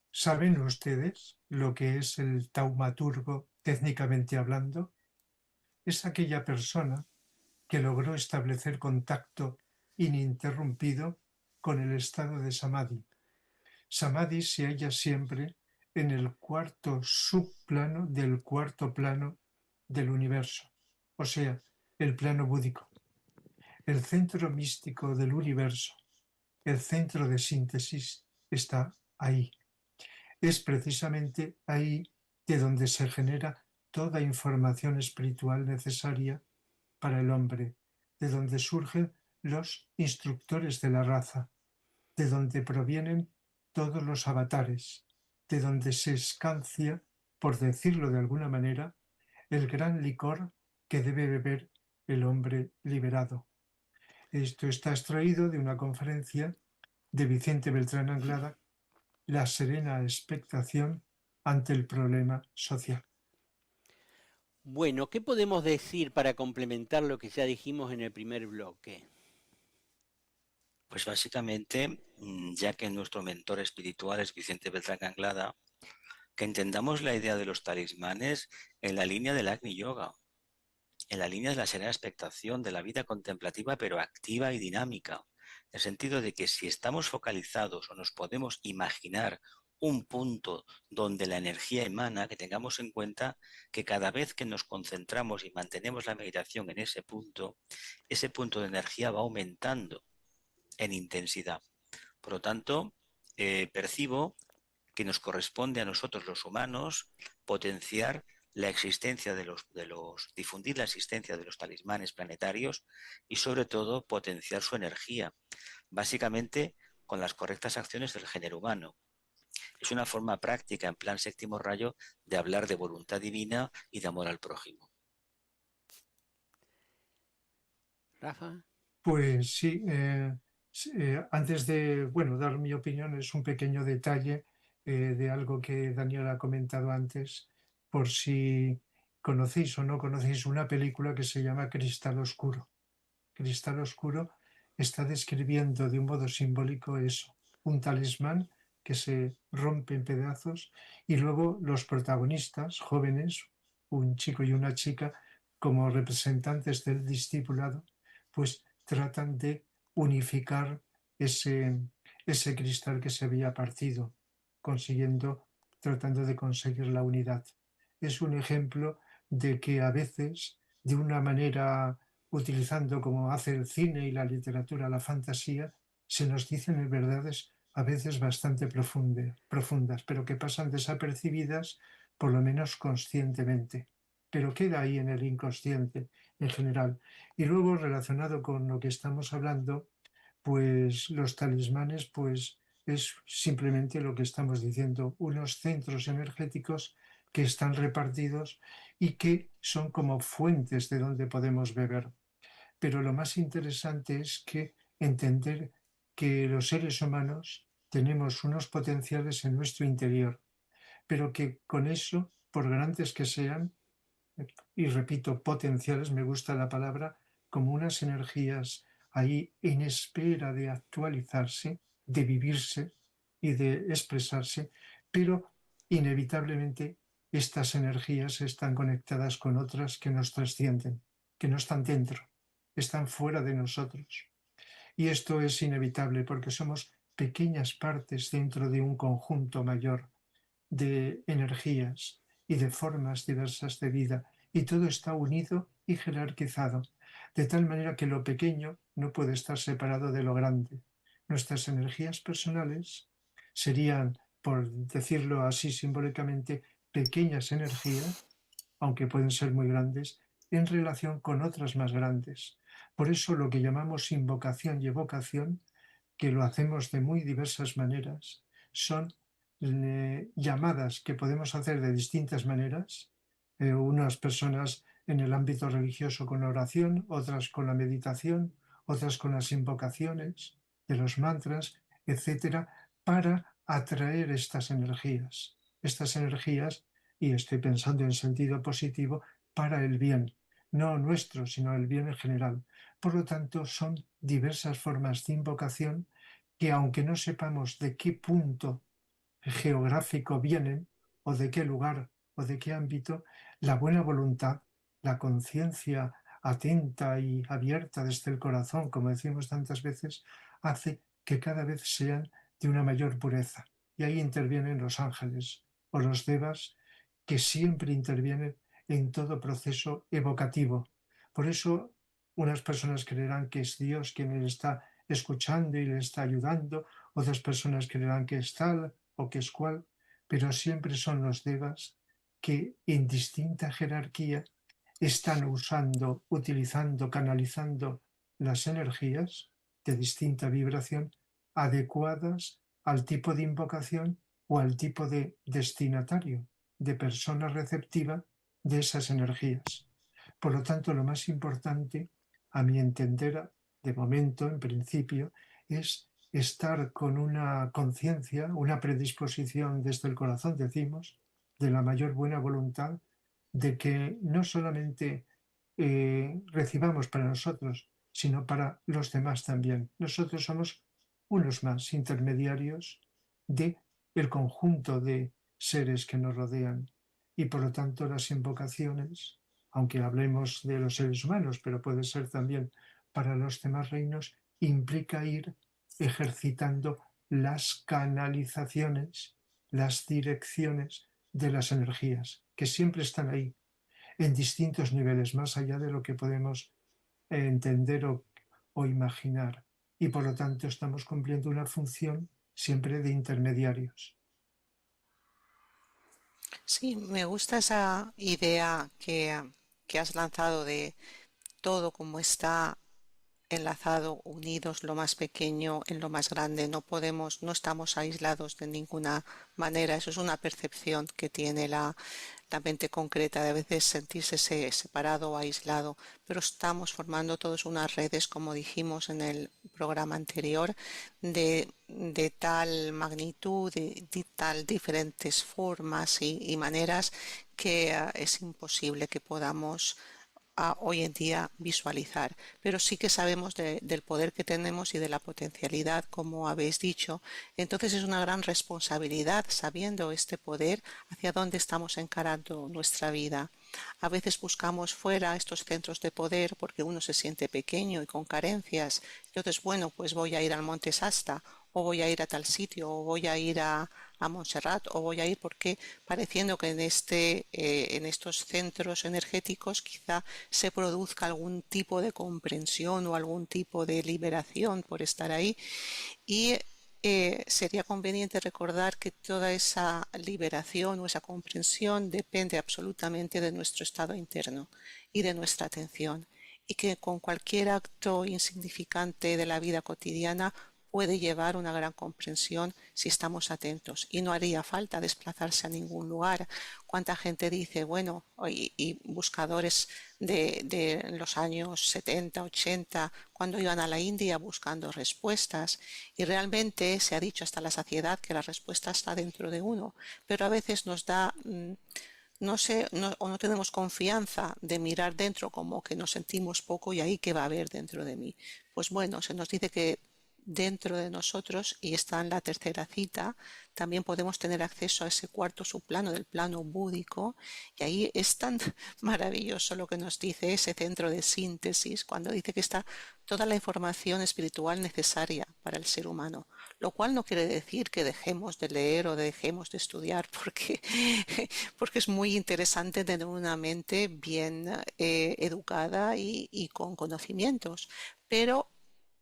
Speaker 6: ¿Saben ustedes lo que es el taumaturgo técnicamente hablando? Es aquella persona que logró establecer contacto ininterrumpido con el estado de Samadhi. Samadhi se halla siempre en el cuarto subplano del cuarto plano del universo, o sea, el plano búdico. El centro místico del universo, el centro de síntesis, está ahí. Es precisamente ahí de donde se genera toda información espiritual necesaria para el hombre, de donde surgen los instructores de la raza, de donde provienen todos los avatares, de donde se escancia, por decirlo de alguna manera, el gran licor que debe beber el hombre liberado. Esto está extraído de una conferencia de Vicente Beltrán Anglada, La serena expectación ante el problema social.
Speaker 2: Bueno, ¿qué podemos decir para complementar lo que ya dijimos en el primer bloque?
Speaker 3: Pues básicamente, ya que nuestro mentor espiritual es Vicente Beltrán Anglada, que entendamos la idea de los talismanes en la línea del Agni Yoga, en la línea de la serena expectación de la vida contemplativa pero activa y dinámica, en el sentido de que si estamos focalizados o nos podemos imaginar un punto donde la energía emana, que tengamos en cuenta que cada vez que nos concentramos y mantenemos la meditación en ese punto de energía va aumentando en intensidad. Por lo tanto, percibo que nos corresponde a nosotros los humanos potenciar la existencia difundir la existencia de los talismanes planetarios y sobre todo potenciar su energía, básicamente con las correctas acciones del género humano. Es una forma práctica, en plan séptimo rayo, de hablar de voluntad divina y de amor al prójimo.
Speaker 2: Rafa.
Speaker 6: Pues sí, antes de dar mi opinión, es un pequeño detalle de algo que Daniel ha comentado antes, por si conocéis o no conocéis una película que se llama Cristal Oscuro. Cristal Oscuro está describiendo de un modo simbólico eso, un talismán que se rompe en pedazos, y luego los protagonistas jóvenes, un chico y una chica, como representantes del discipulado, pues tratan de unificar ese cristal que se había partido, tratando de conseguir la unidad. Es un ejemplo de que a veces, de una manera, utilizando como hace el cine y la literatura, la fantasía, se nos dicen verdades a veces bastante profundas, pero que pasan desapercibidas, por lo menos conscientemente, pero queda ahí en el inconsciente en general. Y luego, relacionado con lo que estamos hablando, pues los talismanes, pues es simplemente lo que estamos diciendo, unos centros energéticos que están repartidos y que son como fuentes de donde podemos beber. Pero lo más interesante es que entender que los seres humanos tenemos unos potenciales en nuestro interior, pero que con eso, por grandes que sean, y repito, potenciales, me gusta la palabra, como unas energías ahí en espera de actualizarse, de vivirse y de expresarse, pero inevitablemente estas energías están conectadas con otras que nos trascienden, que no están dentro, están fuera de nosotros. Y esto es inevitable porque somos pequeñas partes dentro de un conjunto mayor de energías y de formas diversas de vida, y todo está unido y jerarquizado, de tal manera que lo pequeño no puede estar separado de lo grande. Nuestras energías personales serían, por decirlo así simbólicamente, pequeñas energías, aunque pueden ser muy grandes, en relación con otras más grandes. Por eso lo que llamamos invocación y evocación, que lo hacemos de muy diversas maneras, son llamadas que podemos hacer de distintas maneras, unas personas en el ámbito religioso con la oración, otras con la meditación, otras con las invocaciones de los mantras, etcétera, para atraer estas energías, y estoy pensando en sentido positivo, para el bien, no nuestro, sino el bien en general. Por lo tanto, son diversas formas de invocación que, aunque no sepamos de qué punto geográfico vienen, o de qué lugar o de qué ámbito, la buena voluntad, la conciencia atenta y abierta desde el corazón, como decimos tantas veces, hace que cada vez sean de una mayor pureza. Y ahí intervienen los ángeles o los devas, que siempre intervienen en todo proceso evocativo. Por eso unas personas creerán que es Dios quien le está escuchando y le está ayudando, otras personas creerán que es tal o que es cual, pero siempre son los devas que en distinta jerarquía están utilizando, canalizando las energías de distinta vibración adecuadas al tipo de invocación o al tipo de destinatario, de persona receptiva de esas energías. Por lo tanto, lo más importante, a mi entender, de momento, en principio, es estar con una conciencia, una predisposición desde el corazón, decimos, de la mayor buena voluntad, de que no solamente recibamos para nosotros, sino para los demás también. Nosotros somos unos más intermediarios de el conjunto de seres que nos rodean, y por lo tanto las invocaciones, aunque hablemos de los seres humanos, pero puede ser también para los demás reinos, implica ir ejercitando las canalizaciones, las direcciones de las energías, que siempre están ahí, en distintos niveles, más allá de lo que podemos entender o imaginar. Y por lo tanto estamos cumpliendo una función siempre de intermediarios.
Speaker 4: Sí, me gusta esa idea que has lanzado de todo como está enlazado, unidos, lo más pequeño en lo más grande. No estamos aislados de ninguna manera. Eso es una percepción que tiene la mente concreta, de a veces sentirse separado o aislado, pero estamos formando todas unas redes, como dijimos en el programa anterior, de tal magnitud, de tal diferentes formas y maneras que es imposible que podamos hoy en día visualizar, pero sí que sabemos del poder que tenemos y de la potencialidad, como habéis dicho. Entonces es una gran responsabilidad, sabiendo este poder, hacia dónde estamos encarando nuestra vida. A veces buscamos fuera estos centros de poder porque uno se siente pequeño y con carencias. Entonces, bueno, pues voy a ir al Monte Shasta, o voy a ir a tal sitio, o voy a ir a Montserrat, o voy a ir porque pareciendo que en estos centros energéticos quizá se produzca algún tipo de comprensión o algún tipo de liberación por estar ahí. Y sería conveniente recordar que toda esa liberación o esa comprensión depende absolutamente de nuestro estado interno y de nuestra atención, y que con cualquier acto insignificante de la vida cotidiana puede llevar una gran comprensión si estamos atentos, y no haría falta desplazarse a ningún lugar. Cuánta gente dice, bueno, y buscadores de los años 70, 80, cuando iban a la India buscando respuestas, y realmente se ha dicho hasta la saciedad que la respuesta está dentro de uno, pero a veces nos da no sé, o no tenemos confianza de mirar dentro, como que nos sentimos poco y ahí qué va a haber dentro de mí. Pues bueno, se nos dice que dentro de nosotros, y está en la tercera cita, también podemos tener acceso a ese cuarto subplano del plano búdico, y ahí es tan maravilloso lo que nos dice ese centro de síntesis, cuando dice que está toda la información espiritual necesaria para el ser humano, lo cual no quiere decir que dejemos de leer o dejemos de estudiar, porque es muy interesante tener una mente bien educada y con conocimientos, pero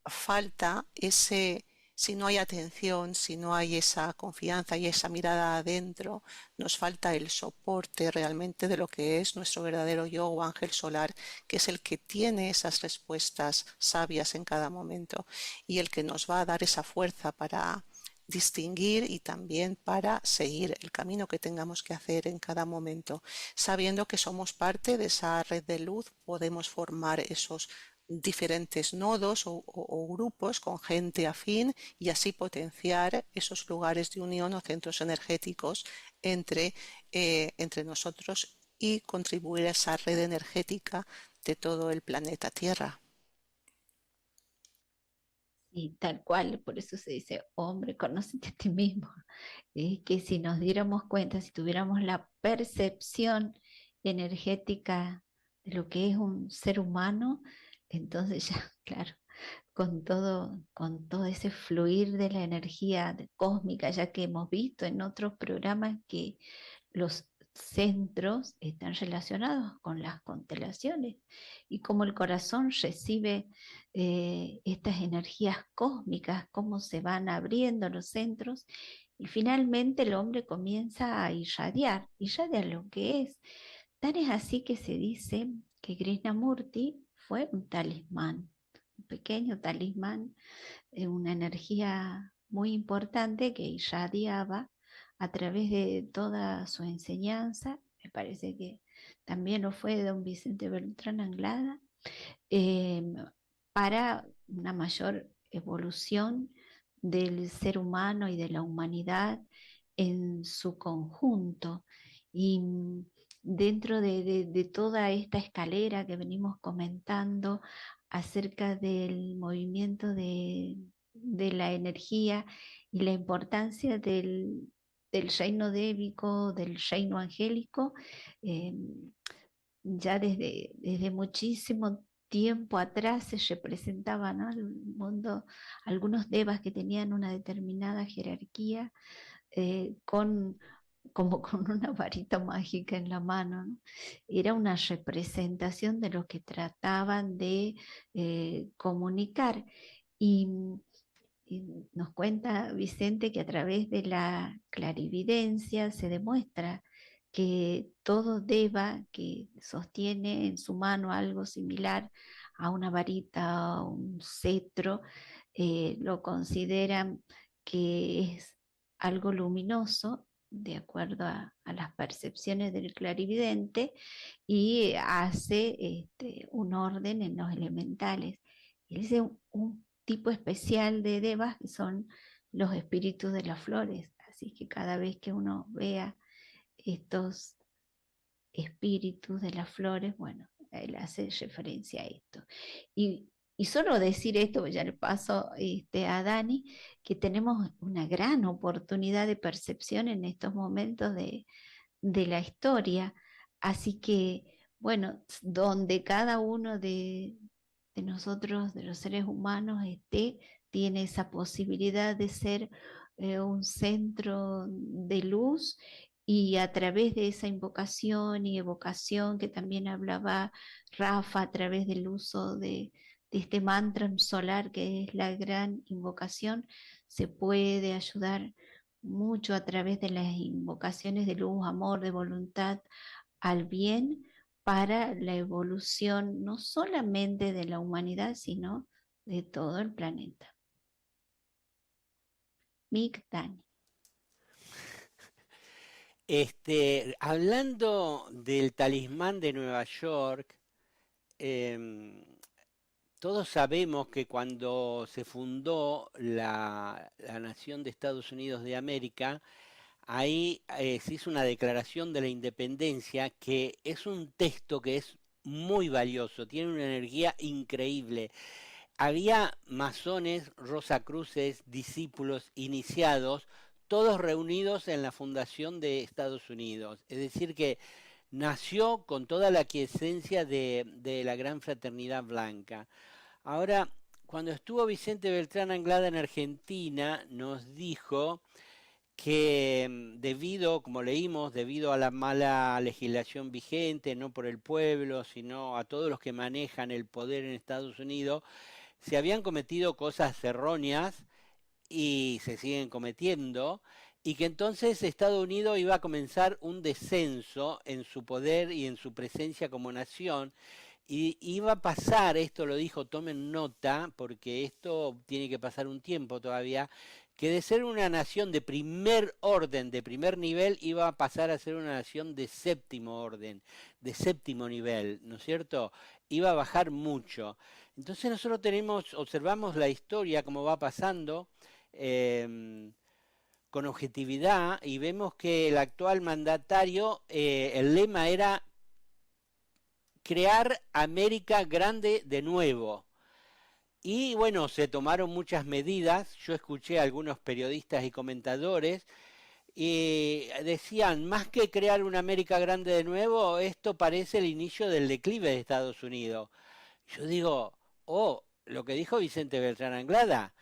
Speaker 4: falta ese, si no hay atención, si no hay esa confianza y esa mirada adentro, nos falta el soporte realmente de lo que es nuestro verdadero yo o ángel solar, que es el que tiene esas respuestas sabias en cada momento y el que nos va a dar esa fuerza para distinguir y también para seguir el camino que tengamos que hacer en cada momento, sabiendo que somos parte de esa red de luz. Podemos formar esos diferentes nodos o grupos con gente afín y así potenciar esos lugares de unión o centros energéticos entre nosotros y contribuir a esa red energética de todo el planeta Tierra.
Speaker 5: Y tal cual, por eso se dice, hombre, conócete a ti mismo. Es que si nos diéramos cuenta, si tuviéramos la percepción energética de lo que es un ser humano, entonces ya, claro, con todo ese fluir de la energía cósmica, ya que hemos visto en otros programas que los centros están relacionados con las constelaciones y cómo el corazón recibe estas energías cósmicas, cómo se van abriendo los centros y finalmente el hombre comienza a irradiar lo que es. Tan es así que se dice que Krishnamurti fue un talismán, un pequeño talismán, una energía muy importante que irradiaba a través de toda su enseñanza. Me parece que también lo fue don Vicente Beltrán Anglada, eh, para una mayor evolución del ser humano y de la humanidad en su conjunto. Y dentro de toda esta escalera que venimos comentando acerca del movimiento de la energía y la importancia del reino débico, del reino angélico, eh, ya desde muchísimo tiempo atrás se representaban, ¿no?, el mundo, algunos devas que tenían una determinada jerarquía, como con una varita mágica en la mano, ¿no? Era una representación de lo que trataban de comunicar. Y, y nos cuenta Vicente que a través de la clarividencia se demuestra que todo deva que sostiene en su mano algo similar a una varita o un cetro, lo consideran que es algo luminoso, de acuerdo a las percepciones del clarividente, y hace un orden en los elementales. Él dice un tipo especial de devas que son los espíritus de las flores, así que cada vez que uno vea estos espíritus de las flores, bueno, él hace referencia a esto. Y solo decir esto, ya le paso a Dani, que tenemos una gran oportunidad de percepción en estos momentos de la historia. Así que, bueno, donde cada uno de nosotros, de los seres humanos, tiene esa posibilidad de ser un centro de luz y a través de esa invocación y evocación que también hablaba Rafa, a través del uso de este mantra solar que es la gran invocación, se puede ayudar mucho a través de las invocaciones de luz, amor, de voluntad al bien para la evolución no solamente de la humanidad, sino de todo el planeta. Mick, Dani.
Speaker 2: Hablando del talismán de Nueva York, todos sabemos que cuando se fundó la nación de Estados Unidos de América, ahí se hizo una declaración de la independencia que es un texto que es muy valioso, tiene una energía increíble. Había masones, rosacruces, discípulos, iniciados, todos reunidos en la fundación de Estados Unidos. Es decir, que nació con toda la quiesencia de la gran fraternidad blanca. Ahora, cuando estuvo Vicente Beltrán Anglada en Argentina, nos dijo que debido, como leímos, debido a la mala legislación vigente, no por el pueblo, sino a todos los que manejan el poder en Estados Unidos, se habían cometido cosas erróneas y se siguen cometiendo, y que entonces Estados Unidos iba a comenzar un descenso en su poder y en su presencia como nación, y iba a pasar, esto lo dijo, tomen nota, porque esto tiene que pasar un tiempo todavía, que de ser una nación de primer orden, de primer nivel, iba a pasar a ser una nación de séptimo orden, de séptimo nivel, ¿no es cierto? Iba a bajar mucho. Entonces nosotros observamos la historia, cómo va pasando, con objetividad, y vemos que el actual mandatario, el lema era crear América grande de nuevo. Y bueno, se tomaron muchas medidas. Yo escuché a algunos periodistas y comentadores y decían, más que crear una América grande de nuevo, esto parece el inicio del declive de Estados Unidos. Yo digo, oh, lo que dijo Vicente Beltrán Anglada,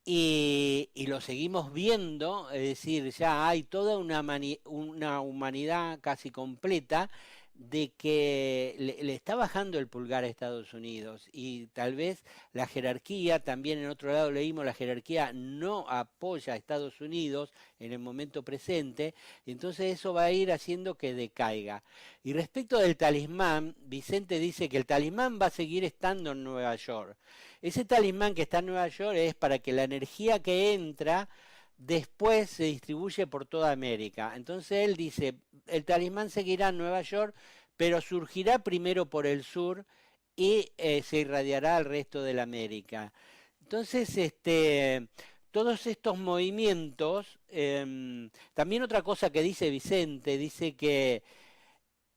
Speaker 2: y lo seguimos viendo, es decir, ya hay toda una humanidad casi completa de que le está bajando el pulgar a Estados Unidos, y tal vez la jerarquía, también en otro lado leímos, la jerarquía no apoya a Estados Unidos en el momento presente, entonces eso va a ir haciendo que decaiga. Y respecto del talismán, Vicente dice que el talismán va a seguir estando en Nueva York. Ese talismán que está en Nueva York es para que la energía que entra después se distribuye por toda América. Entonces él dice, el talismán seguirá en Nueva York, pero surgirá primero por el sur y se irradiará al resto de la América. Entonces, todos estos movimientos, también otra cosa que dice Vicente, dice que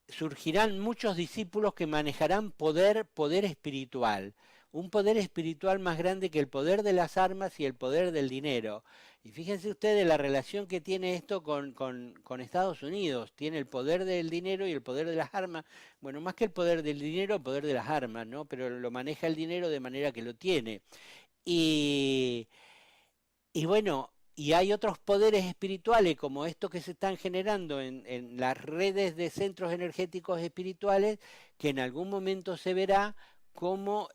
Speaker 2: surgirán muchos discípulos que manejarán poder espiritual, un poder espiritual más grande que el poder de las armas y el poder del dinero. Y fíjense ustedes la relación que tiene esto con Estados Unidos. Tiene el poder del dinero y el poder de las armas. Bueno, más que el poder del dinero, el poder de las armas, ¿no? Pero lo maneja el dinero de manera que lo tiene. Y, y bueno, y hay otros poderes espirituales como estos que se están generando en las redes de centros energéticos espirituales, que en algún momento se verá cómo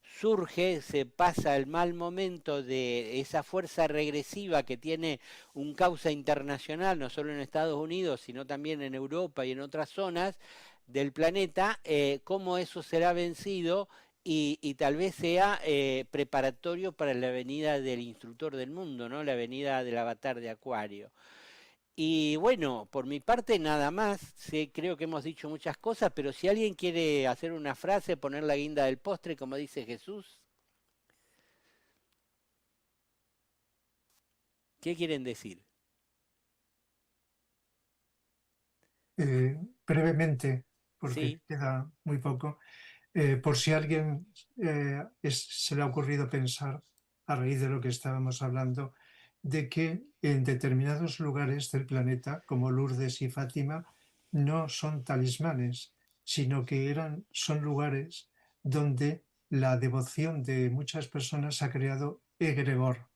Speaker 2: surge, se pasa el mal momento de esa fuerza regresiva que tiene un causa internacional, no solo en Estados Unidos, sino también en Europa y en otras zonas del planeta, cómo eso será vencido y tal vez sea preparatorio para la venida del instructor del mundo, ¿no? La venida del avatar de Acuario. Y bueno, por mi parte nada más, sí, creo que hemos dicho muchas cosas, pero si alguien quiere hacer una frase, poner la guinda del postre, como dice Jesús, ¿qué quieren decir?
Speaker 6: Brevemente, porque
Speaker 2: Sí,
Speaker 6: queda muy poco. Por si a alguien se le ha ocurrido pensar, a raíz de lo que estábamos hablando, de que en determinados lugares del planeta, como Lourdes y Fátima, no son talismanes, sino que son lugares donde la devoción de muchas personas ha creado egregor,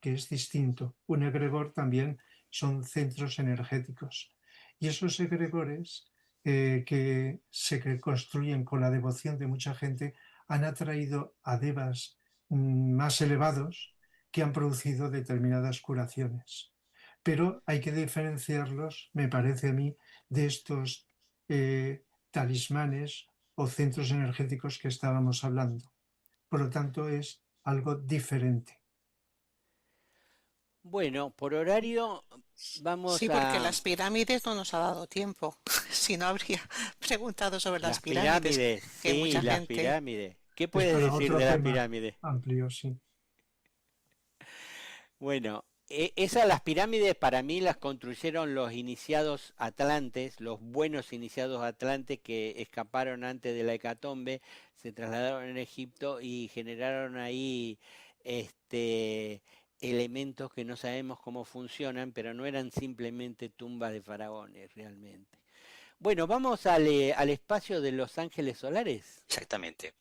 Speaker 6: que es distinto. Un egregor también son centros energéticos. Y esos egregores que se construyen con la devoción de mucha gente han atraído a devas más elevados que han producido determinadas curaciones. Pero hay que diferenciarlos, me parece a mí, de estos talismanes o centros energéticos que estábamos hablando. Por lo tanto, es algo diferente.
Speaker 2: bueno, por horario vamos
Speaker 4: Sí, porque
Speaker 2: a
Speaker 4: las pirámides no nos ha dado tiempo. Si no, habría preguntado sobre las
Speaker 2: las
Speaker 4: pirámides,
Speaker 2: pirámides,
Speaker 4: que
Speaker 2: sí,
Speaker 4: mucha
Speaker 2: las
Speaker 4: gente...
Speaker 2: pirámides. ¿Qué
Speaker 6: Es
Speaker 2: puedes
Speaker 6: para
Speaker 2: decir
Speaker 6: otro
Speaker 2: de las
Speaker 6: tema
Speaker 2: pirámides?
Speaker 6: amplio, sí.
Speaker 2: Bueno, esas las pirámides para mí las construyeron los iniciados atlantes, los buenos iniciados atlantes que escaparon antes de la hecatombe, se trasladaron a Egipto y generaron ahí elementos que no sabemos cómo funcionan, pero no eran simplemente tumbas de faraones realmente. Bueno, vamos al espacio de los ángeles solares.
Speaker 3: Exactamente.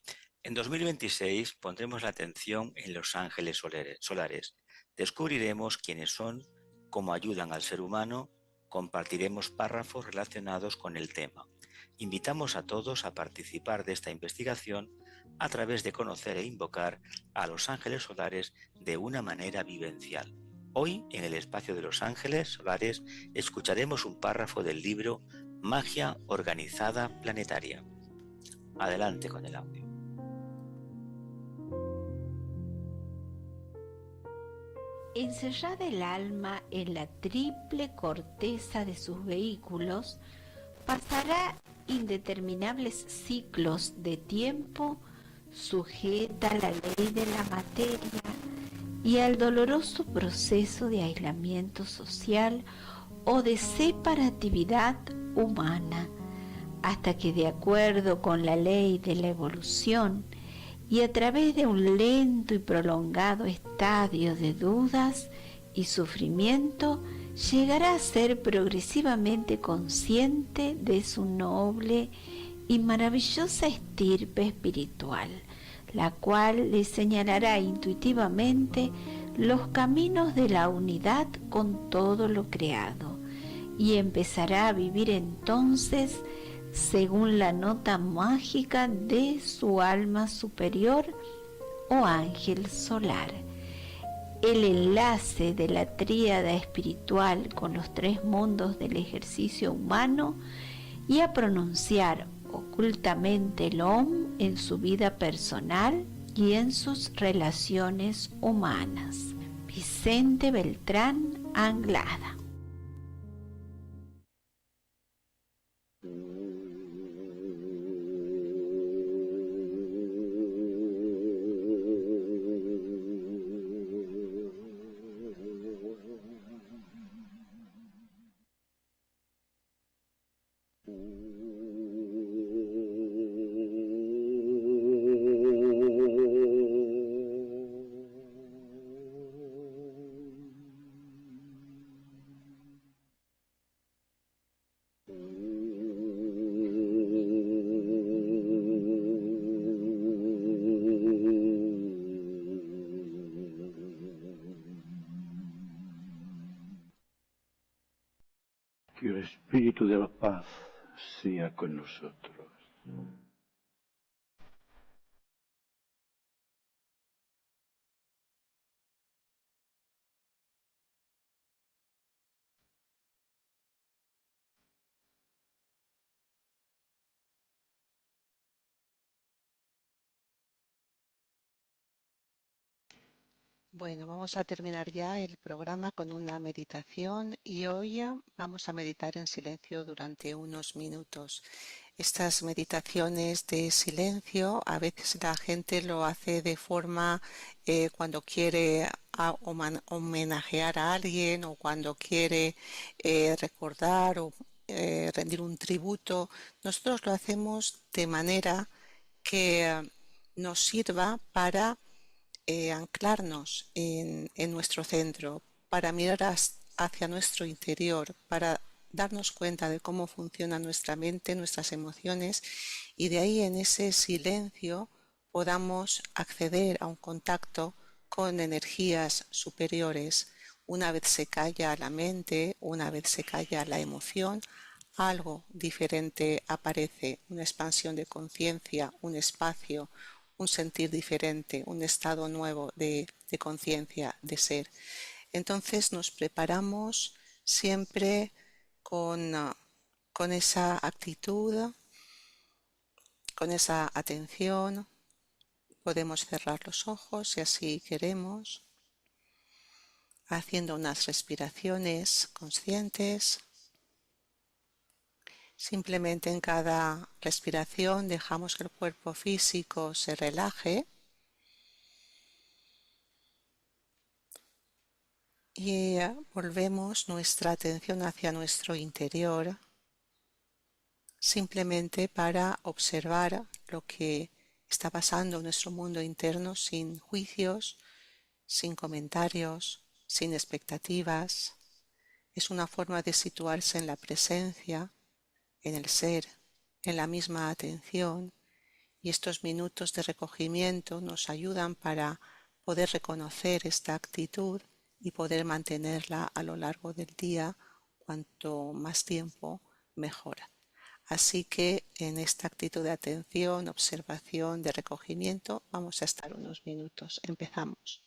Speaker 3: En 2026 pondremos la atención en los ángeles solares. Descubriremos quiénes son, cómo ayudan al ser humano, compartiremos párrafos relacionados con el tema. Invitamos a todos a participar de esta investigación a través de conocer e invocar a los ángeles solares de una manera vivencial. Hoy, en el espacio de los ángeles solares, escucharemos un párrafo del libro Magia Organizada Planetaria. Adelante con el audio.
Speaker 5: Encerrada el alma en la triple corteza de sus vehículos, pasará indeterminables ciclos de tiempo sujeta a la ley de la materia y al doloroso proceso de aislamiento social o de separatividad humana, hasta que, de acuerdo con la ley de la evolución y a través de un lento y prolongado estadio de dudas y sufrimiento, llegará a ser progresivamente consciente de su noble y maravillosa estirpe espiritual, la cual le señalará intuitivamente los caminos de la unidad con todo lo creado, y empezará a vivir entonces según la nota mágica de su alma superior o ángel solar. El enlace de la tríada espiritual con los tres mundos del ejercicio humano, y a pronunciar ocultamente el OM en su vida personal y en sus relaciones humanas. Vicente Beltrán Anglada.
Speaker 7: Que el Espíritu de la paz sea con nosotros.
Speaker 4: Bueno, vamos a terminar ya el programa con una meditación y hoy vamos a meditar en silencio durante unos minutos. Estas meditaciones de silencio, a veces la gente lo hace de forma cuando quiere homenajear a alguien o cuando quiere recordar rendir un tributo. Nosotros lo hacemos de manera que nos sirva para anclarnos en nuestro centro, para mirar hacia nuestro interior, para darnos cuenta de cómo funciona nuestra mente, nuestras emociones, y de ahí en ese silencio podamos acceder a un contacto con energías superiores. Una vez se calla la mente, una vez se calla la emoción, algo diferente aparece, una expansión de conciencia, un espacio, un sentir diferente, un estado nuevo de conciencia, de ser. Entonces nos preparamos siempre con esa actitud, con esa atención. Podemos cerrar los ojos si así queremos, haciendo unas respiraciones conscientes. Simplemente en cada respiración dejamos que el cuerpo físico se relaje y volvemos nuestra atención hacia nuestro interior, simplemente para observar lo que está pasando en nuestro mundo interno sin juicios, sin comentarios, sin expectativas. Es una forma de situarse en la presencia, en el ser, en la misma atención, y estos minutos de recogimiento nos ayudan para poder reconocer esta actitud y poder mantenerla a lo largo del día. Cuanto más tiempo, mejor. Así que en esta actitud de atención, observación, de recogimiento, vamos a estar unos minutos. Empezamos.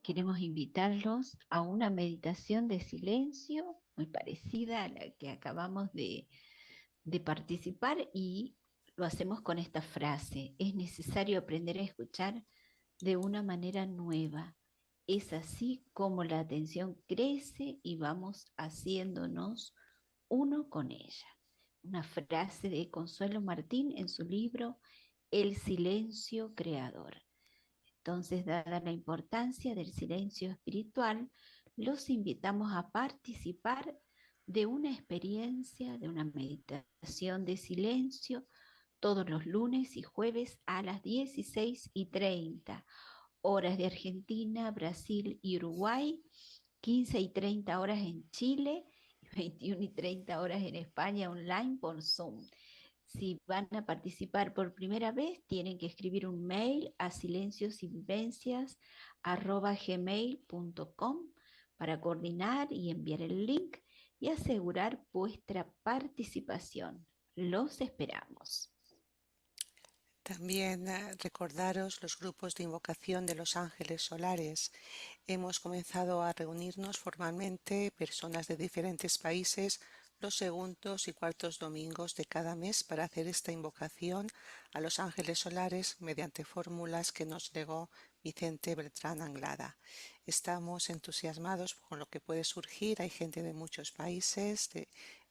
Speaker 5: Queremos invitarlos a una meditación de silencio muy parecida a la que acabamos de participar, y lo hacemos con esta frase: es necesario aprender a escuchar de una manera nueva. Es así como la atención crece y vamos haciéndonos uno con ella. Una frase de Consuelo Martín en su libro El silencio creador. Entonces, dada la importancia del silencio espiritual, los invitamos a participar de una experiencia, de una meditación de silencio todos los lunes y jueves a las 16:30, horas de Argentina, Brasil y Uruguay, 15 y 30 horas en Chile, 21 y 30 horas en España online por Zoom. Si van a participar por primera vez, tienen que escribir un mail a silenciosvivencias@gmail.com para coordinar y enviar el link y asegurar vuestra participación. Los esperamos.
Speaker 4: También recordaros los grupos de invocación de los ángeles solares. Hemos comenzado a reunirnos formalmente personas de diferentes países los segundos y cuartos domingos de cada mes para hacer esta invocación a los ángeles solares mediante fórmulas que nos legó Vicente Beltrán Anglada. Estamos entusiasmados con lo que puede surgir. Hay gente de muchos países,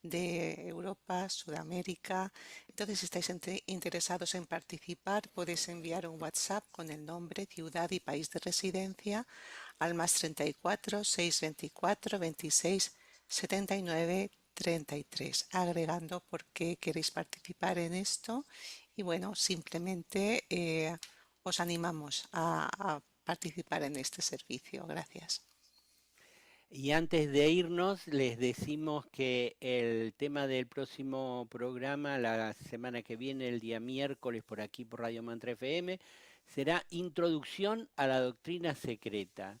Speaker 4: de Europa, Sudamérica. Entonces, si estáis interesados en participar, podéis enviar un WhatsApp con el nombre, ciudad y país de residencia al +34 624 26 79 33, agregando por qué queréis participar en esto. Y bueno, simplemente os animamos a participar en este servicio. Gracias.
Speaker 2: Y antes de irnos, les decimos que el tema del próximo programa, la semana que viene, el día miércoles, por aquí por Radio Mantra FM, será Introducción a la Doctrina Secreta.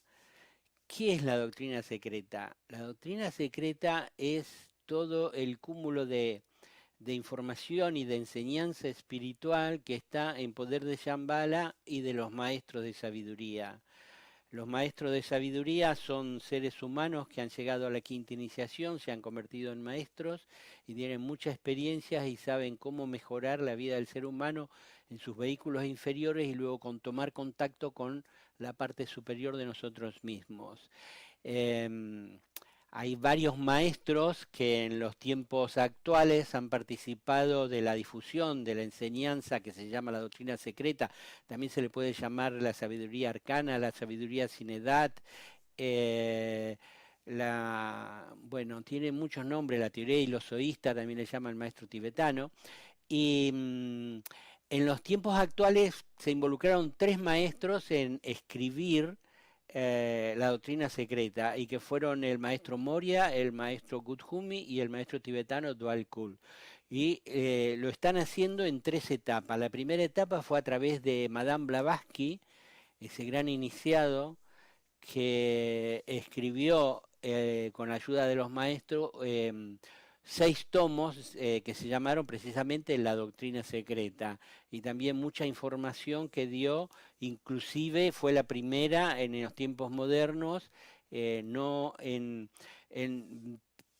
Speaker 2: ¿Qué es la doctrina secreta? La doctrina secreta es todo el cúmulo de información y de enseñanza espiritual que está en poder de Shambhala y de los maestros de sabiduría. Los maestros de sabiduría son seres humanos que han llegado a la quinta iniciación, se han convertido en maestros y tienen mucha experiencia y saben cómo mejorar la vida del ser humano en sus vehículos inferiores y luego con tomar contacto con la parte superior de nosotros mismos. Hay varios maestros que en los tiempos actuales han participado de la difusión de la enseñanza que se llama la doctrina secreta. También se le puede llamar la sabiduría arcana, la sabiduría sin edad. Bueno, tiene muchos nombres, la teoría ilozoísta también le llama el maestro tibetano. Y en los tiempos actuales se involucraron 3 maestros en escribir la doctrina secreta, y que fueron el maestro Moria, el maestro Gudhumi y el maestro tibetano Dwalkul. Y lo están haciendo en 3 etapas. La primera etapa fue a través de Madame Blavatsky, ese gran iniciado que escribió con la ayuda de los maestros 6 tomos que se llamaron precisamente La Doctrina Secreta, y también mucha información que dio, inclusive fue la primera en los tiempos modernos, no en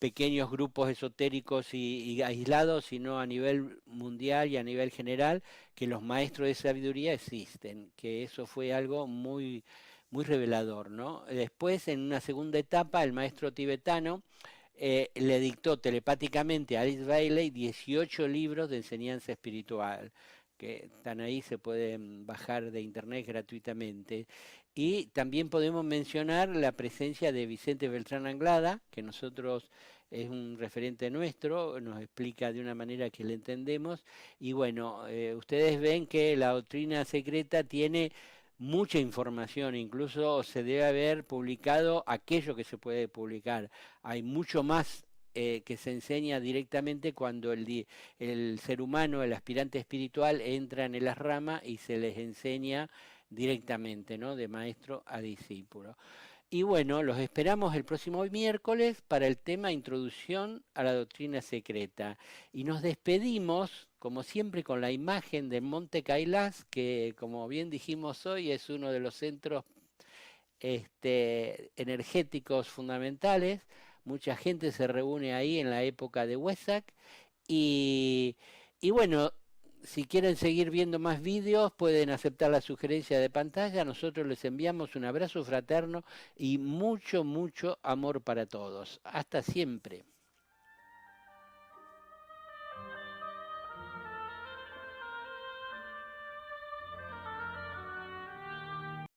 Speaker 2: pequeños grupos esotéricos y aislados, sino a nivel mundial y a nivel general, que los maestros de sabiduría existen, que eso fue algo muy, muy revelador, ¿no? Después, en una segunda etapa, el maestro tibetano le dictó telepáticamente a Alice Bailey 18 libros de enseñanza espiritual, que están ahí, se pueden bajar de internet gratuitamente. Y también podemos mencionar la presencia de Vicente Beltrán Anglada, que nosotros es un referente nuestro, nos explica de una manera que le entendemos. Y bueno, ustedes ven que la doctrina secreta tiene mucha información, incluso se debe haber publicado aquello que se puede publicar. Hay mucho más que se enseña directamente cuando el ser humano, el aspirante espiritual, entra en el asrama y se les enseña directamente, ¿no? De maestro a discípulo. Y bueno, los esperamos el próximo miércoles para el tema Introducción a la Doctrina Secreta. Y nos despedimos, como siempre, con la imagen del Monte Kailash, que como bien dijimos hoy es uno de los centros energéticos fundamentales. Mucha gente se reúne ahí en la época de Wesak. Y bueno, si quieren seguir viendo más vídeos, pueden aceptar la sugerencia de pantalla. Nosotros les enviamos un abrazo fraterno y mucho, mucho amor para todos. Hasta siempre.